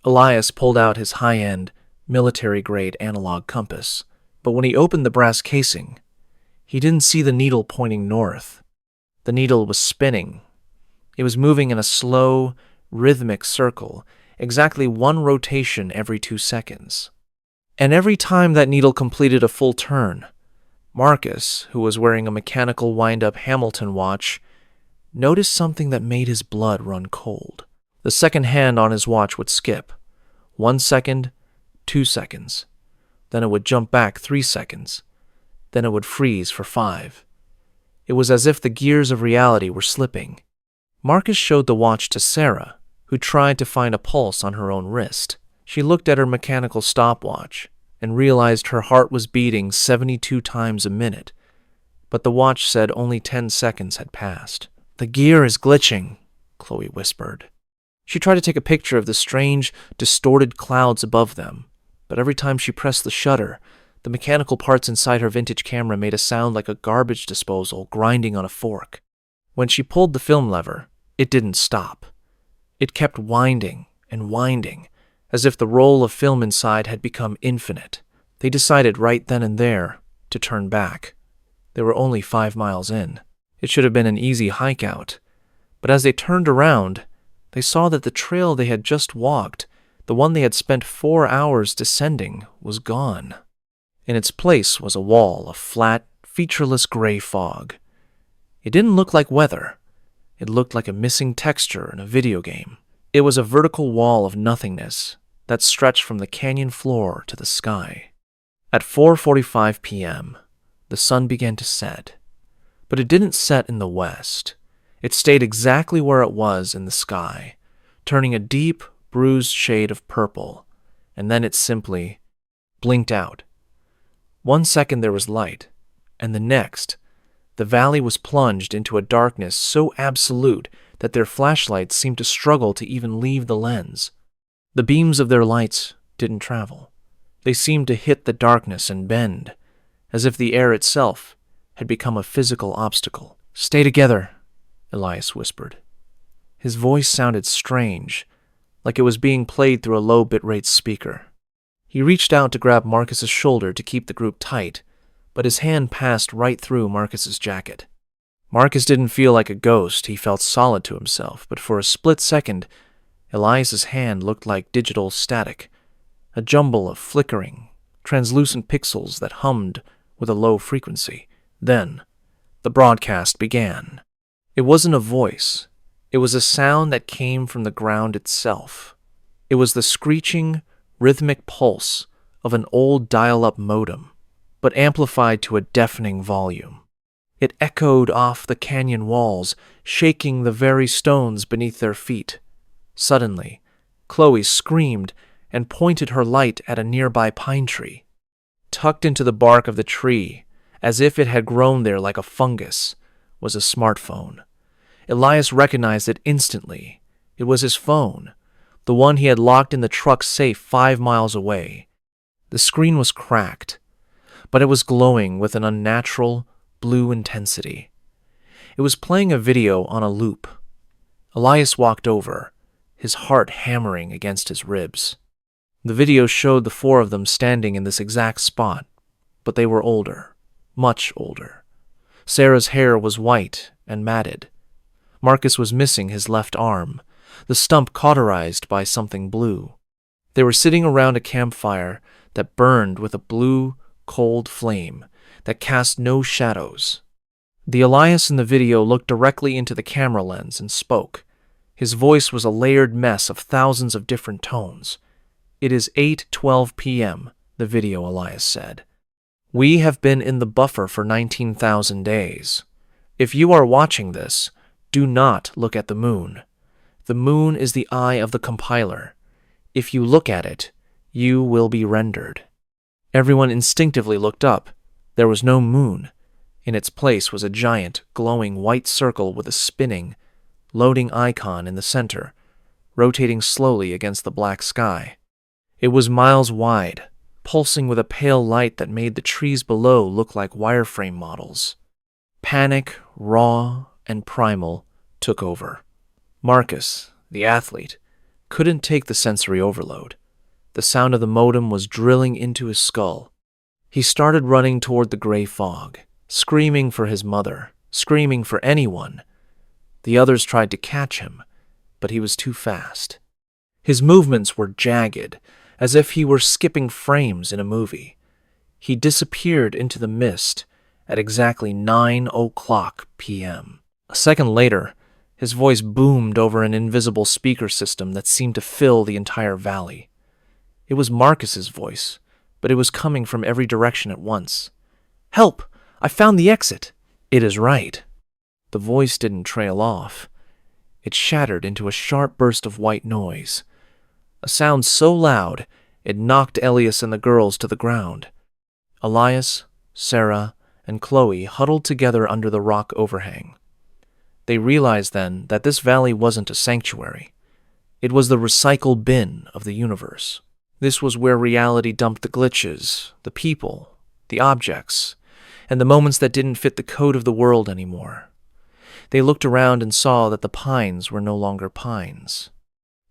Elias pulled out his high-end, military-grade analog compass, but when he opened the brass casing, he didn't see the needle pointing north. The needle was spinning. It was moving in a slow, rhythmic circle, exactly 1 rotation every 2 seconds. And every time that needle completed a full turn, Marcus, who was wearing a mechanical wind-up Hamilton watch, noticed something that made his blood run cold. The second hand on his watch would skip. 1 second, 2 seconds. Then it would jump back 3 seconds. Then it would freeze for 5. It was as if the gears of reality were slipping. Marcus showed the watch to Sarah, who tried to find a pulse on her own wrist. She looked at her mechanical stopwatch and realized her heart was beating 72 times a minute, but the watch said only 10 seconds had passed. "The gear is glitching," Chloe whispered. She tried to take a picture of the strange, distorted clouds above them, but every time she pressed the shutter, the mechanical parts inside her vintage camera made a sound like a garbage disposal grinding on a fork. When she pulled the film lever, it didn't stop. It kept winding and winding, as if the roll of film inside had become infinite. They decided right then and there to turn back. They were only 5 miles in. It should have been an easy hike out, but as they turned around, they saw that the trail they had just walked, the one they had spent 4 hours descending, was gone. In its place was a wall of flat, featureless gray fog. It didn't look like weather. It looked like a missing texture in a video game. It was a vertical wall of nothingness that stretched from the canyon floor to the sky. At 4:45 p.m., the sun began to set. But it didn't set in the west. It stayed exactly where it was in the sky, turning a deep, bruised shade of purple, and then it simply blinked out. 1 second there was light, and the next, the valley was plunged into a darkness so absolute that their flashlights seemed to struggle to even leave the lens. The beams of their lights didn't travel. They seemed to hit the darkness and bend, as if the air itself had become a physical obstacle. "Stay together," Elias whispered. His voice sounded strange, like it was being played through a low bitrate speaker. He reached out to grab Marcus's shoulder to keep the group tight, but his hand passed right through Marcus's jacket. Marcus didn't feel like a ghost, he felt solid to himself, but for a split second, Elias's hand looked like digital static, a jumble of flickering, translucent pixels that hummed with a low frequency. Then, the broadcast began. It wasn't a voice. It was a sound that came from the ground itself. It was the screeching, rhythmic pulse of an old dial-up modem, but amplified to a deafening volume. It echoed off the canyon walls, shaking the very stones beneath their feet. Suddenly, Chloe screamed and pointed her light at a nearby pine tree. Tucked into the bark of the tree, as if it had grown there like a fungus, was a smartphone. Elias recognized it instantly. It was his phone, the one he had locked in the truck's safe 5 miles away. The screen was cracked, but it was glowing with an unnatural, blue intensity. It was playing a video on a loop. Elias walked over, his heart hammering against his ribs. The video showed the 4 of them standing in this exact spot, but they were older, much older. Sarah's hair was white and matted. Marcus was missing his left arm, the stump cauterized by something blue. They were sitting around a campfire that burned with a blue, cold flame that cast no shadows. The Elias in the video looked directly into the camera lens and spoke. His voice was a layered mess of thousands of different tones. "It is 8:12 p.m., the video Elias said. "We have been in the buffer for 19,000 days. If you are watching this, do not look at the moon. The moon is the eye of the compiler. If you look at it, you will be rendered." Everyone instinctively looked up. There was no moon. In its place was a giant, glowing white circle with a spinning, loading icon in the center, rotating slowly against the black sky. It was miles wide, pulsing with a pale light that made the trees below look like wireframe models. Panic, raw and primal, took over. Marcus, the athlete, couldn't take the sensory overload. The sound of the modem was drilling into his skull. He started running toward the gray fog, screaming for his mother, screaming for anyone. The others tried to catch him, but he was too fast. His movements were jagged, as if he were skipping frames in a movie. He disappeared into the mist at exactly 9:00 p.m. A second later, his voice boomed over an invisible speaker system that seemed to fill the entire valley. It was Marcus's voice, but it was coming from every direction at once. "Help! I found the exit!" "It is right." The voice didn't trail off. It shattered into a sharp burst of white noise, a sound so loud it knocked Elias and the girls to the ground. Elias, Sarah, and Chloe huddled together under the rock overhang. They realized then that this valley wasn't a sanctuary. It was the recycle bin of the universe. This was where reality dumped the glitches, the people, the objects, and the moments that didn't fit the code of the world anymore. They looked around and saw that the pines were no longer pines.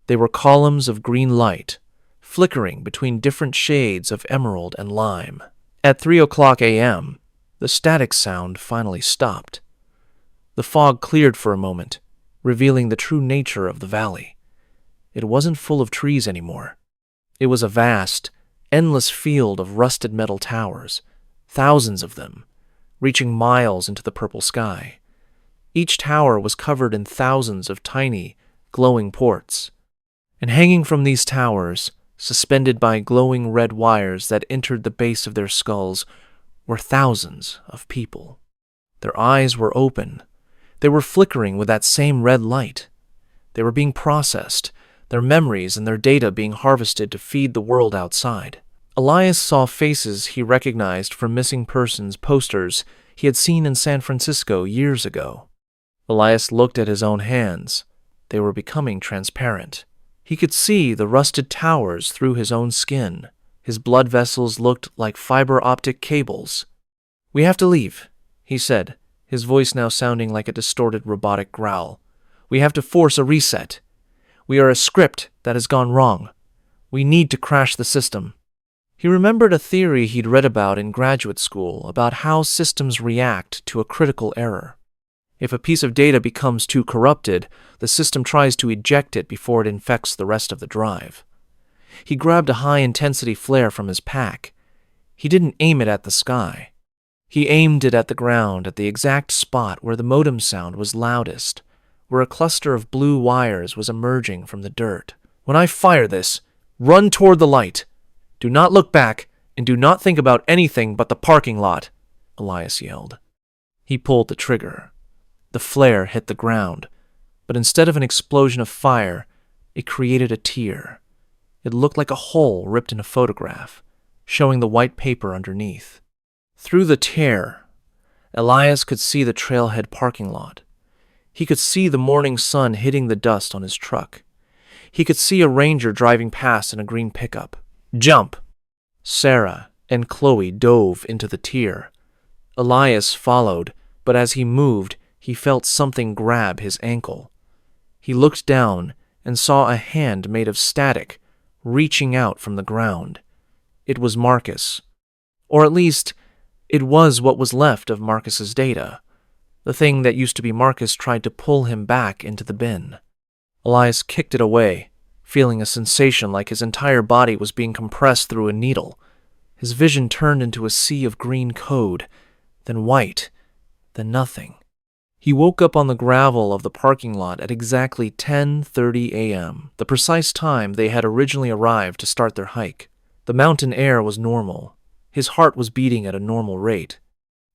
They were columns of green light, flickering between different shades of emerald and lime. At 3:00 a.m., the static sound finally stopped. The fog cleared for a moment, revealing the true nature of the valley. It wasn't full of trees anymore. It was a vast, endless field of rusted metal towers, thousands of them, reaching miles into the purple sky. Each tower was covered in thousands of tiny, glowing ports. And hanging from these towers, suspended by glowing red wires that entered the base of their skulls, were thousands of people. Their eyes were open. They were flickering with that same red light. They were being processed, their memories and their data being harvested to feed the world outside. Elias saw faces he recognized from missing persons posters he had seen in San Francisco years ago. Elias looked at his own hands. They were becoming transparent. He could see the rusted towers through his own skin. His blood vessels looked like fiber optic cables. "We have to leave," he said, his voice now sounding like a distorted robotic growl. "We have to force a reset. We are a script that has gone wrong. We need to crash the system." He remembered a theory he'd read about in graduate school about how systems react to a critical error. If a piece of data becomes too corrupted, the system tries to eject it before it infects the rest of the drive. He grabbed a high-intensity flare from his pack. He didn't aim it at the sky. He aimed it at the ground at the exact spot where the modem sound was loudest, where a cluster of blue wires was emerging from the dirt. "When I fire this, run toward the light. Do not look back, and do not think about anything but the parking lot," Elias yelled. He pulled the trigger. The flare hit the ground, but instead of an explosion of fire, it created a tear. It looked like a hole ripped in a photograph, showing the white paper underneath. Through the tear, Elias could see the trailhead parking lot. He could see the morning sun hitting the dust on his truck. He could see a ranger driving past in a green pickup. "Jump!" Sarah and Chloe dove into the tear. Elias followed, but as he moved, he felt something grab his ankle. He looked down and saw a hand made of static reaching out from the ground. It was Marcus. Or at least, it was what was left of Marcus's data. The thing that used to be Marcus tried to pull him back into the bin. Elias kicked it away, feeling a sensation like his entire body was being compressed through a needle. His vision turned into a sea of green code, then white, then nothing. He woke up on the gravel of the parking lot at exactly 10:30 a.m., the precise time they had originally arrived to start their hike. The mountain air was normal. His heart was beating at a normal rate.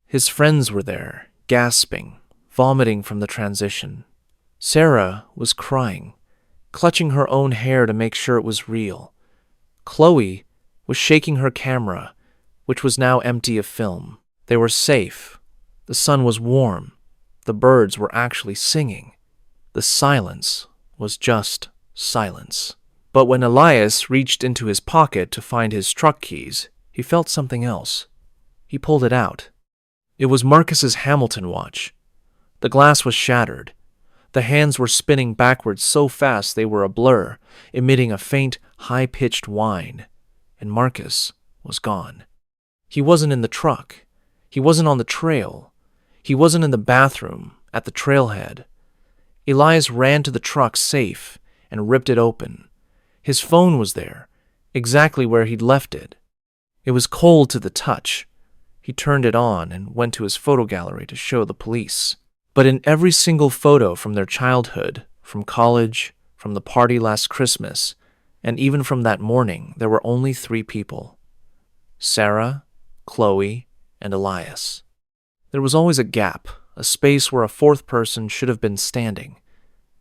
His friends were there, gasping, vomiting from the transition. Sarah was crying, clutching her own hair to make sure it was real. Chloe was shaking her camera, which was now empty of film. They were safe. The sun was warm. The birds were actually singing. The silence was just silence. But when Elias reached into his pocket to find his truck keys, he felt something else. He pulled it out. It was Marcus's Hamilton watch. The glass was shattered. The hands were spinning backwards so fast they were a blur, emitting a faint, high-pitched whine. And Marcus was gone. He wasn't in the truck. He wasn't on the trail. He wasn't in the bathroom, at the trailhead. Elias ran to the truck safe and ripped it open. His phone was there, exactly where he'd left it. It was cold to the touch. He turned it on and went to his photo gallery to show the police. But in every single photo from their childhood, from college, from the party last Christmas, and even from that morning, there were only 3 people: Sarah, Chloe, and Elias. There was always a gap, a space where a 4th person should have been standing.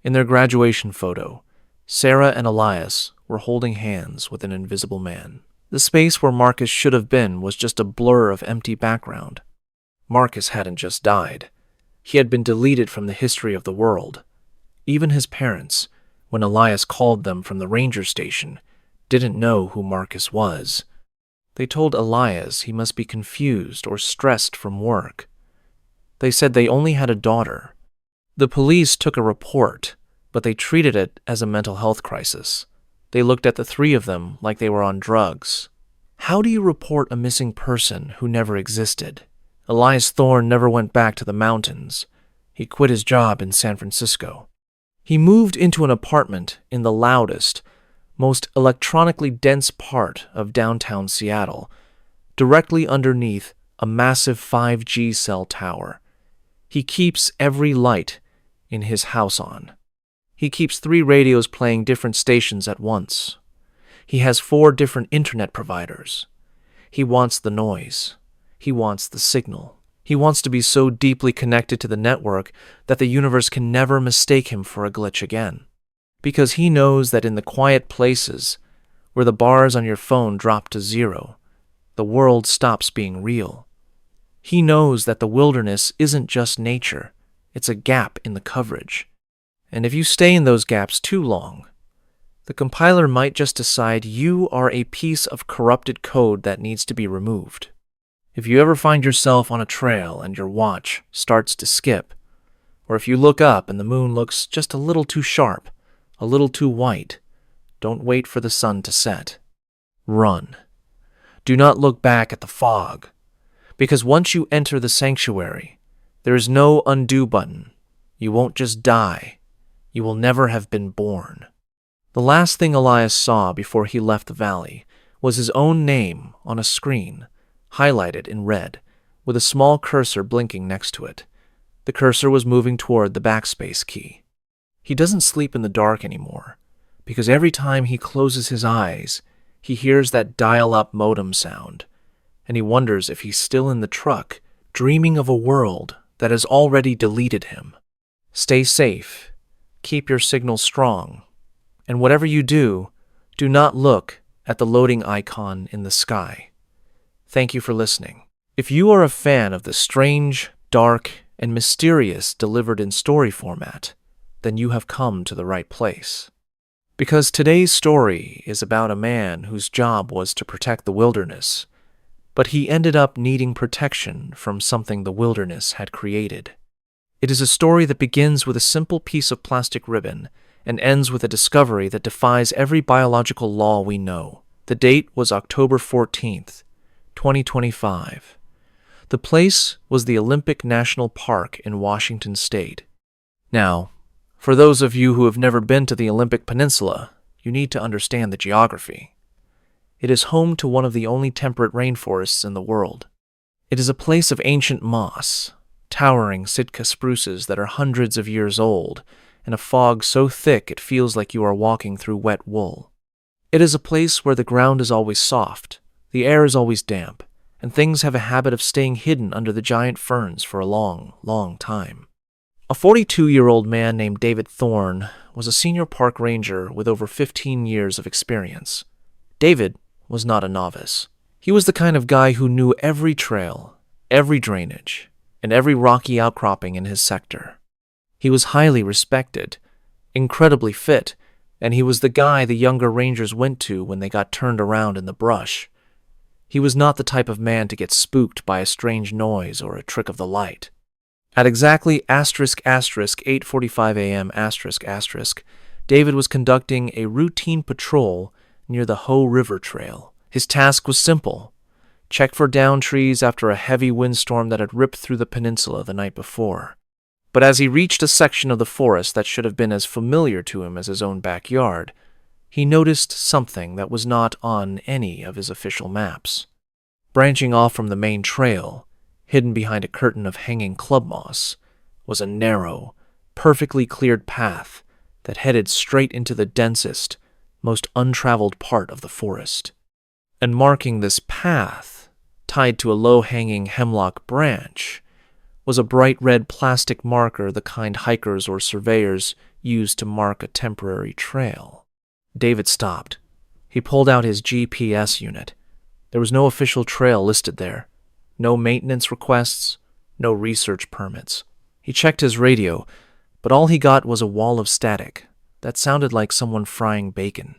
In their graduation photo, Sarah and Elias were holding hands with an invisible man. The space where Marcus should have been was just a blur of empty background. Marcus hadn't just died. He had been deleted from the history of the world. Even his parents, when Elias called them from the ranger station, didn't know who Marcus was. They told Elias he must be confused or stressed from work. They said they only had a daughter. The police took a report, but they treated it as a mental health crisis. They looked at the 3 of them like they were on drugs. How do you report a missing person who never existed? Elias Thorne never went back to the mountains. He quit his job in San Francisco. He moved into an apartment in the loudest, most electronically dense part of downtown Seattle, directly underneath a massive 5G cell tower. He keeps every light in his house on. He keeps 3 radios playing different stations at once. He has 4 different internet providers. He wants the noise. He wants the signal. He wants to be so deeply connected to the network that the universe can never mistake him for a glitch again. Because he knows that in the quiet places, where the bars on your phone drop to 0, the world stops being real. He knows that the wilderness isn't just nature, it's a gap in the coverage. And if you stay in those gaps too long, the compiler might just decide you are a piece of corrupted code that needs to be removed. If you ever find yourself on a trail and your watch starts to skip, or if you look up and the moon looks just a little too sharp, a little too white, don't wait for the sun to set. Run. Do not look back at the fog, because once you enter the sanctuary, there is no undo button. You won't just die. You will never have been born. The last thing Elias saw before he left the valley was his own name on a screen, highlighted in red, with a small cursor blinking next to it. The cursor was moving toward the backspace key. He doesn't sleep in the dark anymore, because every time he closes his eyes, he hears that dial-up modem sound, and he wonders if he's still in the truck, dreaming of a world that has already deleted him. Stay safe, keep your signal strong, and whatever you do, do not look at the loading icon in the sky. Thank you for listening. If you are a fan of the strange, dark, and mysterious delivered in story format, then you have come to the right place. Because today's story is about a man whose job was to protect the wilderness, but he ended up needing protection from something the wilderness had created. It is a story that begins with a simple piece of plastic ribbon and ends with a discovery that defies every biological law we know. The date was October 14th, 2025. The place was the Olympic National Park in Washington State. Now, for those of you who have never been to the Olympic Peninsula, you need to understand the geography. It is home to one of the only temperate rainforests in the world. It is a place of ancient moss, towering Sitka spruces that are hundreds of years old, and a fog so thick it feels like you are walking through wet wool. It is a place where the ground is always soft, the air is always damp, and things have a habit of staying hidden under the giant ferns for a long, long time. A 42-year-old man named David Thorne was a senior park ranger with over 15 years of experience. David was not a novice. He was the kind of guy who knew every trail, every drainage, and every rocky outcropping in his sector. He was highly respected, incredibly fit, and he was the guy the younger rangers went to when they got turned around in the brush. He was not the type of man to get spooked by a strange noise or a trick of the light. At exactly **8:45 a.m. David was conducting a routine patrol near the Hoh River Trail. His task was simple: check for downed trees after a heavy windstorm that had ripped through the peninsula the night before. But as he reached a section of the forest that should have been as familiar to him as his own backyard, he noticed something that was not on any of his official maps. Branching off from the main trail, hidden behind a curtain of hanging club moss, was a narrow, perfectly cleared path that headed straight into the densest, most untraveled part of the forest. And marking this path, tied to a low-hanging hemlock branch, was a bright red plastic marker, the kind hikers or surveyors use to mark a temporary trail. David stopped. He pulled out his GPS unit. There was no official trail listed there. No maintenance requests, no research permits. He checked his radio, but all he got was a wall of static that sounded like someone frying bacon.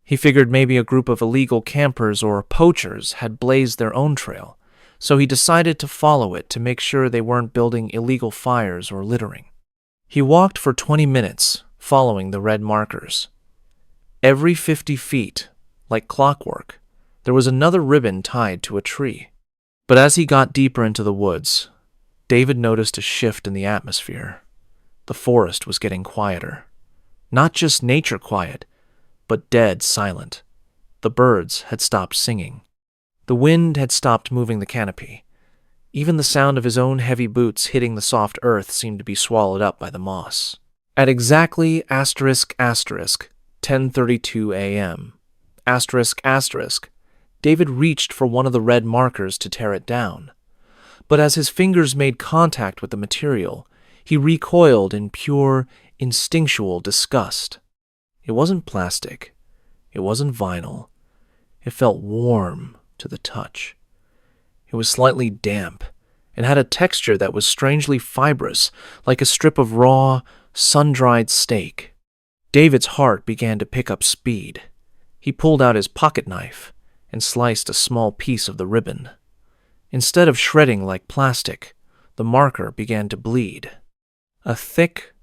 He figured maybe a group of illegal campers or poachers had blazed their own trail, so he decided to follow it to make sure they weren't building illegal fires or littering. He walked for 20 minutes, following the red markers. Every 50 feet, like clockwork, there was another ribbon tied to a tree. But as he got deeper into the woods, David noticed a shift in the atmosphere. The forest was getting quieter. Not just nature quiet, but dead silent. The birds had stopped singing. The wind had stopped moving the canopy. Even the sound of his own heavy boots hitting the soft earth seemed to be swallowed up by the moss. At exactly **10:32 a.m., David reached for one of the red markers to tear it down. But as his fingers made contact with the material, he recoiled in pure, instinctual disgust. It wasn't plastic. It wasn't vinyl. It felt warm to the touch. It was slightly damp and had a texture that was strangely fibrous, like a strip of raw, sun-dried steak. David's heart began to pick up speed. He pulled out his pocket knife and sliced a small piece of the ribbon. Instead of shredding like plastic, the marker began to bleed. A thick,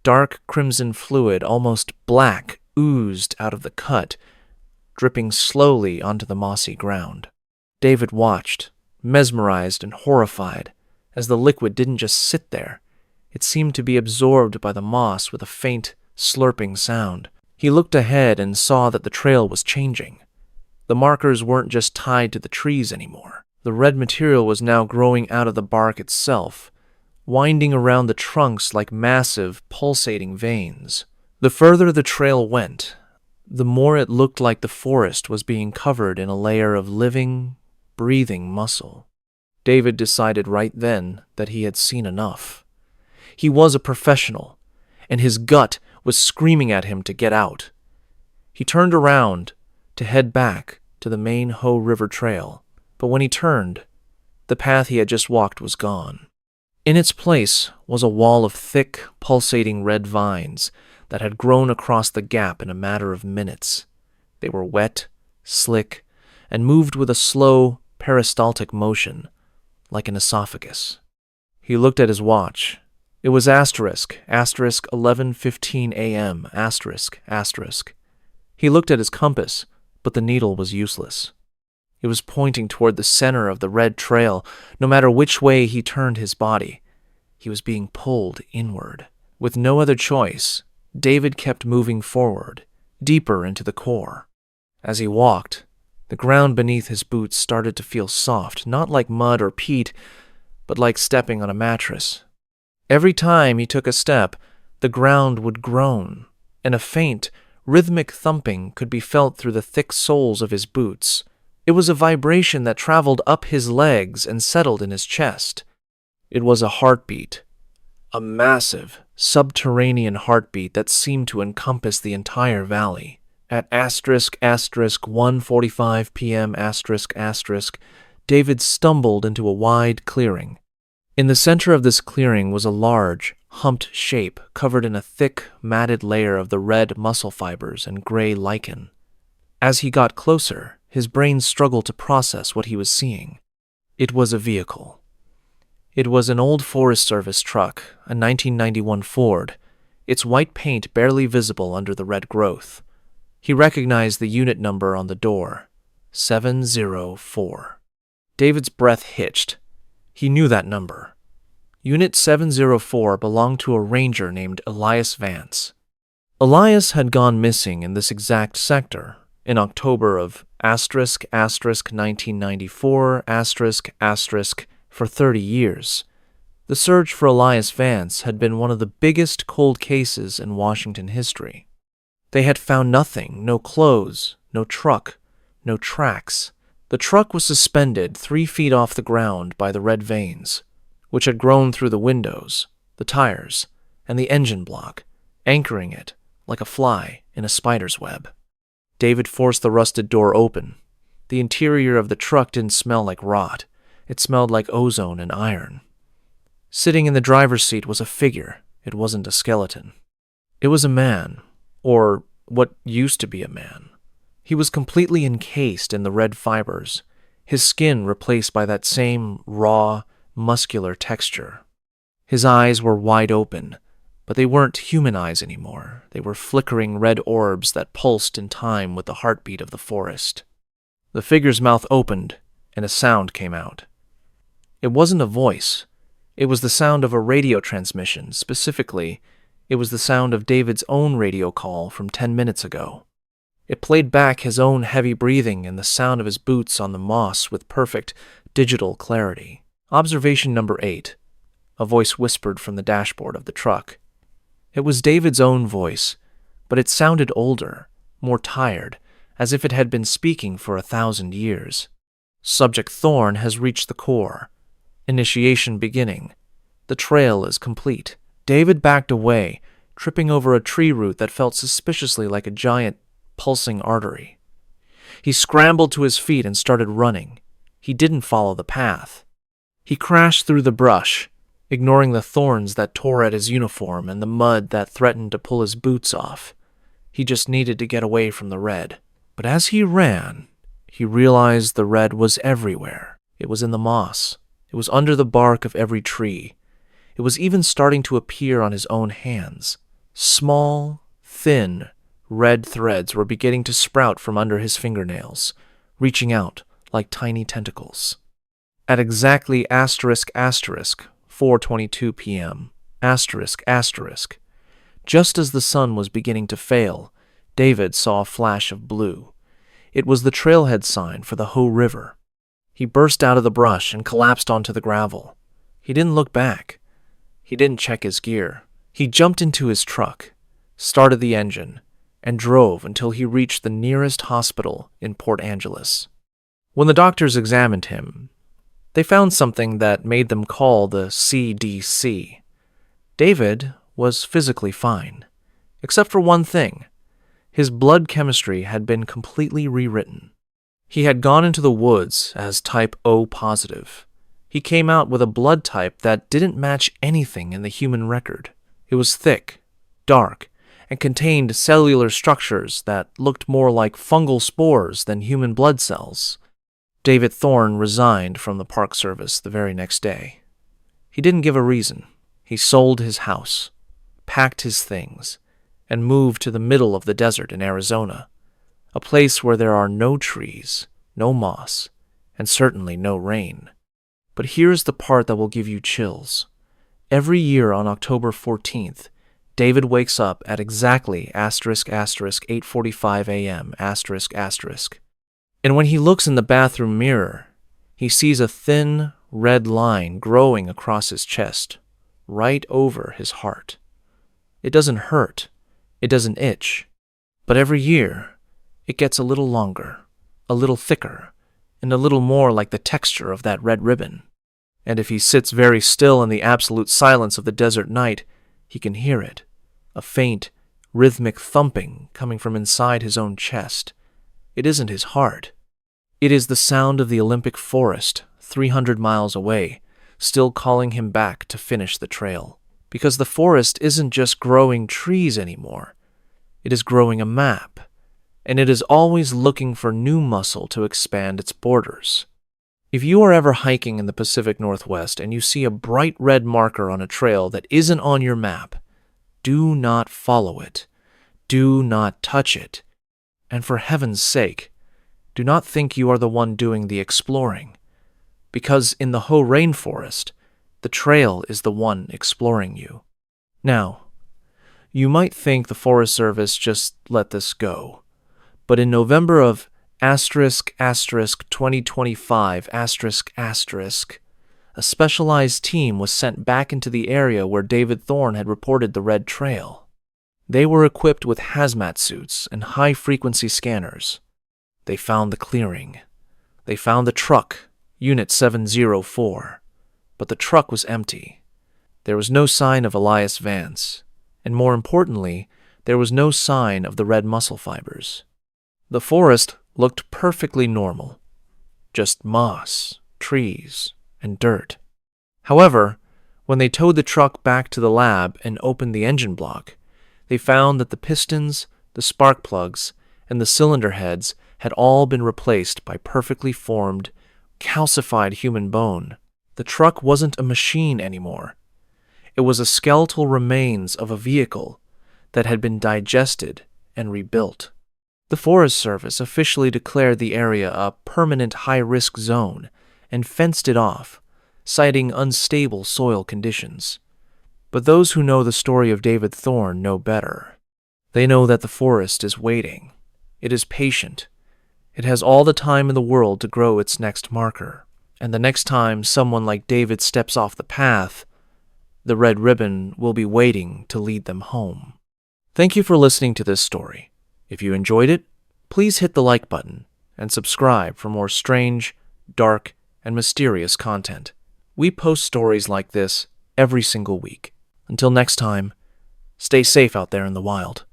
dark crimson fluid, almost black, oozed out of the cut, dripping slowly onto the mossy ground. David watched, mesmerized and horrified, as the liquid didn't just sit there. It seemed to be absorbed by the moss with a faint, slurping sound. He looked ahead and saw that the trail was changing. The markers weren't just tied to the trees anymore. The red material was now growing out of the bark itself, winding around the trunks like massive, pulsating veins. The further the trail went, the more it looked like the forest was being covered in a layer of living, breathing muscle. David decided right then that he had seen enough. He was a professional, and his gut was screaming at him to get out. He turned around to head back to the main Ho River Trail, but when he turned, the path he had just walked was gone. In its place was a wall of thick, pulsating red vines that had grown across the gap in a matter of minutes. They were wet, slick, and moved with a slow, peristaltic motion, like an esophagus. He looked at his watch. It was asterisk 11:15 a.m. ***. He looked at his compass, but the needle was useless. It was pointing toward the center of the red trail. No matter which way he turned his body, he was being pulled inward. With no other choice, David kept moving forward, deeper into the core. As he walked, the ground beneath his boots started to feel soft, not like mud or peat, but like stepping on a mattress. Every time he took a step, the ground would groan, and a faint, rhythmic thumping could be felt through the thick soles of his boots. It was a vibration that traveled up his legs and settled in his chest. It was a heartbeat, a massive, subterranean heartbeat that seemed to encompass the entire valley. At ***1:45 p.m. David stumbled into a wide clearing. In the center of this clearing was a large, humped shape covered in a thick, matted layer of the red muscle fibers and gray lichen. As he got closer, his brain struggled to process what he was seeing. It was a vehicle. It was an old Forest Service truck, a 1991 Ford, its white paint barely visible under the red growth. He recognized the unit number on the door, 704. David's breath hitched. He knew that number. Unit 704 belonged to a ranger named Elias Vance. Elias had gone missing in this exact sector in October of ***1994 for 30 years. The search for Elias Vance had been one of the biggest cold cases in Washington history. They had found nothing, no clothes, no truck, no tracks. The truck was suspended 3 feet off the ground by the red veins, which had grown through the windows, the tires, and the engine block, anchoring it like a fly in a spider's web. David forced the rusted door open. The interior of the truck didn't smell like rot. It smelled like ozone and iron. Sitting in the driver's seat was a figure. It wasn't a skeleton. It was a man, or what used to be a man. He was completely encased in the red fibers, his skin replaced by that same raw, muscular texture. His eyes were wide open, but they weren't human eyes anymore. They were flickering red orbs that pulsed in time with the heartbeat of the forest. The figure's mouth opened, and a sound came out. It wasn't a voice. It was the sound of a radio transmission. Specifically, it was the sound of David's own radio call from 10 minutes ago. It played back his own heavy breathing and the sound of his boots on the moss with perfect, digital clarity. Observation number 8. A voice whispered from the dashboard of the truck. It was David's own voice, but it sounded older, more tired, as if it had been speaking for 1,000 years. Subject Thorn has reached the core. Initiation beginning. The trail is complete. David backed away, tripping over a tree root that felt suspiciously like a giant, pulsing artery. He scrambled to his feet and started running. He didn't follow the path. He crashed through the brush, ignoring the thorns that tore at his uniform and the mud that threatened to pull his boots off. He just needed to get away from the red. But as he ran, he realized the red was everywhere. It was in the moss. It was under the bark of every tree. It was even starting to appear on his own hands. Small, thin, red threads were beginning to sprout from under his fingernails, reaching out like tiny tentacles. At exactly asterisk asterisk 4:22 p.m., asterisk asterisk, just as the sun was beginning to fail, David saw a flash of blue. It was the trailhead sign for the Ho River. He burst out of the brush and collapsed onto the gravel. He didn't look back. He didn't check his gear. He jumped into his truck, started the engine, and drove until he reached the nearest hospital in Port Angeles. When the doctors examined him, they found something that made them call the CDC. David was physically fine, except for one thing. His blood chemistry had been completely rewritten. He had gone into the woods as type O positive. He came out with a blood type that didn't match anything in the human record. It was thick, dark, and contained cellular structures that looked more like fungal spores than human blood cells. David Thorne resigned from the Park Service the very next day. He didn't give a reason. He sold his house, packed his things, and moved to the middle of the desert in Arizona, a place where there are no trees, no moss, and certainly no rain. But here's the part that will give you chills. Every year on October 14th, David wakes up at exactly asterisk asterisk 8:45 a.m. asterisk asterisk. And when he looks in the bathroom mirror, he sees a thin, red line growing across his chest, right over his heart. It doesn't hurt. It doesn't itch. But every year, it gets a little longer, a little thicker, and a little more like the texture of that red ribbon. And if he sits very still in the absolute silence of the desert night, he can hear it, a faint, rhythmic thumping coming from inside his own chest. It isn't his heart. It is the sound of the Olympic forest, 300 miles away, still calling him back to finish the trail. Because the forest isn't just growing trees anymore. It is growing a map, and it is always looking for new muscle to expand its borders. If you are ever hiking in the Pacific Northwest and you see a bright red marker on a trail that isn't on your map, do not follow it. Do not touch it. And for heaven's sake, do not think you are the one doing the exploring. Because in the Ho rainforest, the trail is the one exploring you. Now, you might think the Forest Service just let this go. But in November of asterisk asterisk 2025 asterisk asterisk, a specialized team was sent back into the area where David Thorne had reported the red trail. They were equipped with hazmat suits and high-frequency scanners. They found the clearing. They found the truck, Unit 704. But the truck was empty. There was no sign of Elias Vance, and more importantly, there was no sign of the red muscle fibers. The forest looked perfectly normal, just moss, trees, and dirt. However, when they towed the truck back to the lab and opened the engine block, they found that the pistons, the spark plugs, and the cylinder heads had all been replaced by perfectly formed, calcified human bone. The truck wasn't a machine anymore. It was a skeletal remains of a vehicle that had been digested and rebuilt. The Forest Service officially declared the area a permanent high-risk zone and fenced it off, citing unstable soil conditions. But those who know the story of David Thorne know better. They know that the forest is waiting. It is patient. It has all the time in the world to grow its next marker. And the next time someone like David steps off the path, the red ribbon will be waiting to lead them home. Thank you for listening to this story. If you enjoyed it, please hit the like button and subscribe for more strange, dark, and mysterious content. We post stories like this every single week. Until next time, stay safe out there in the wild.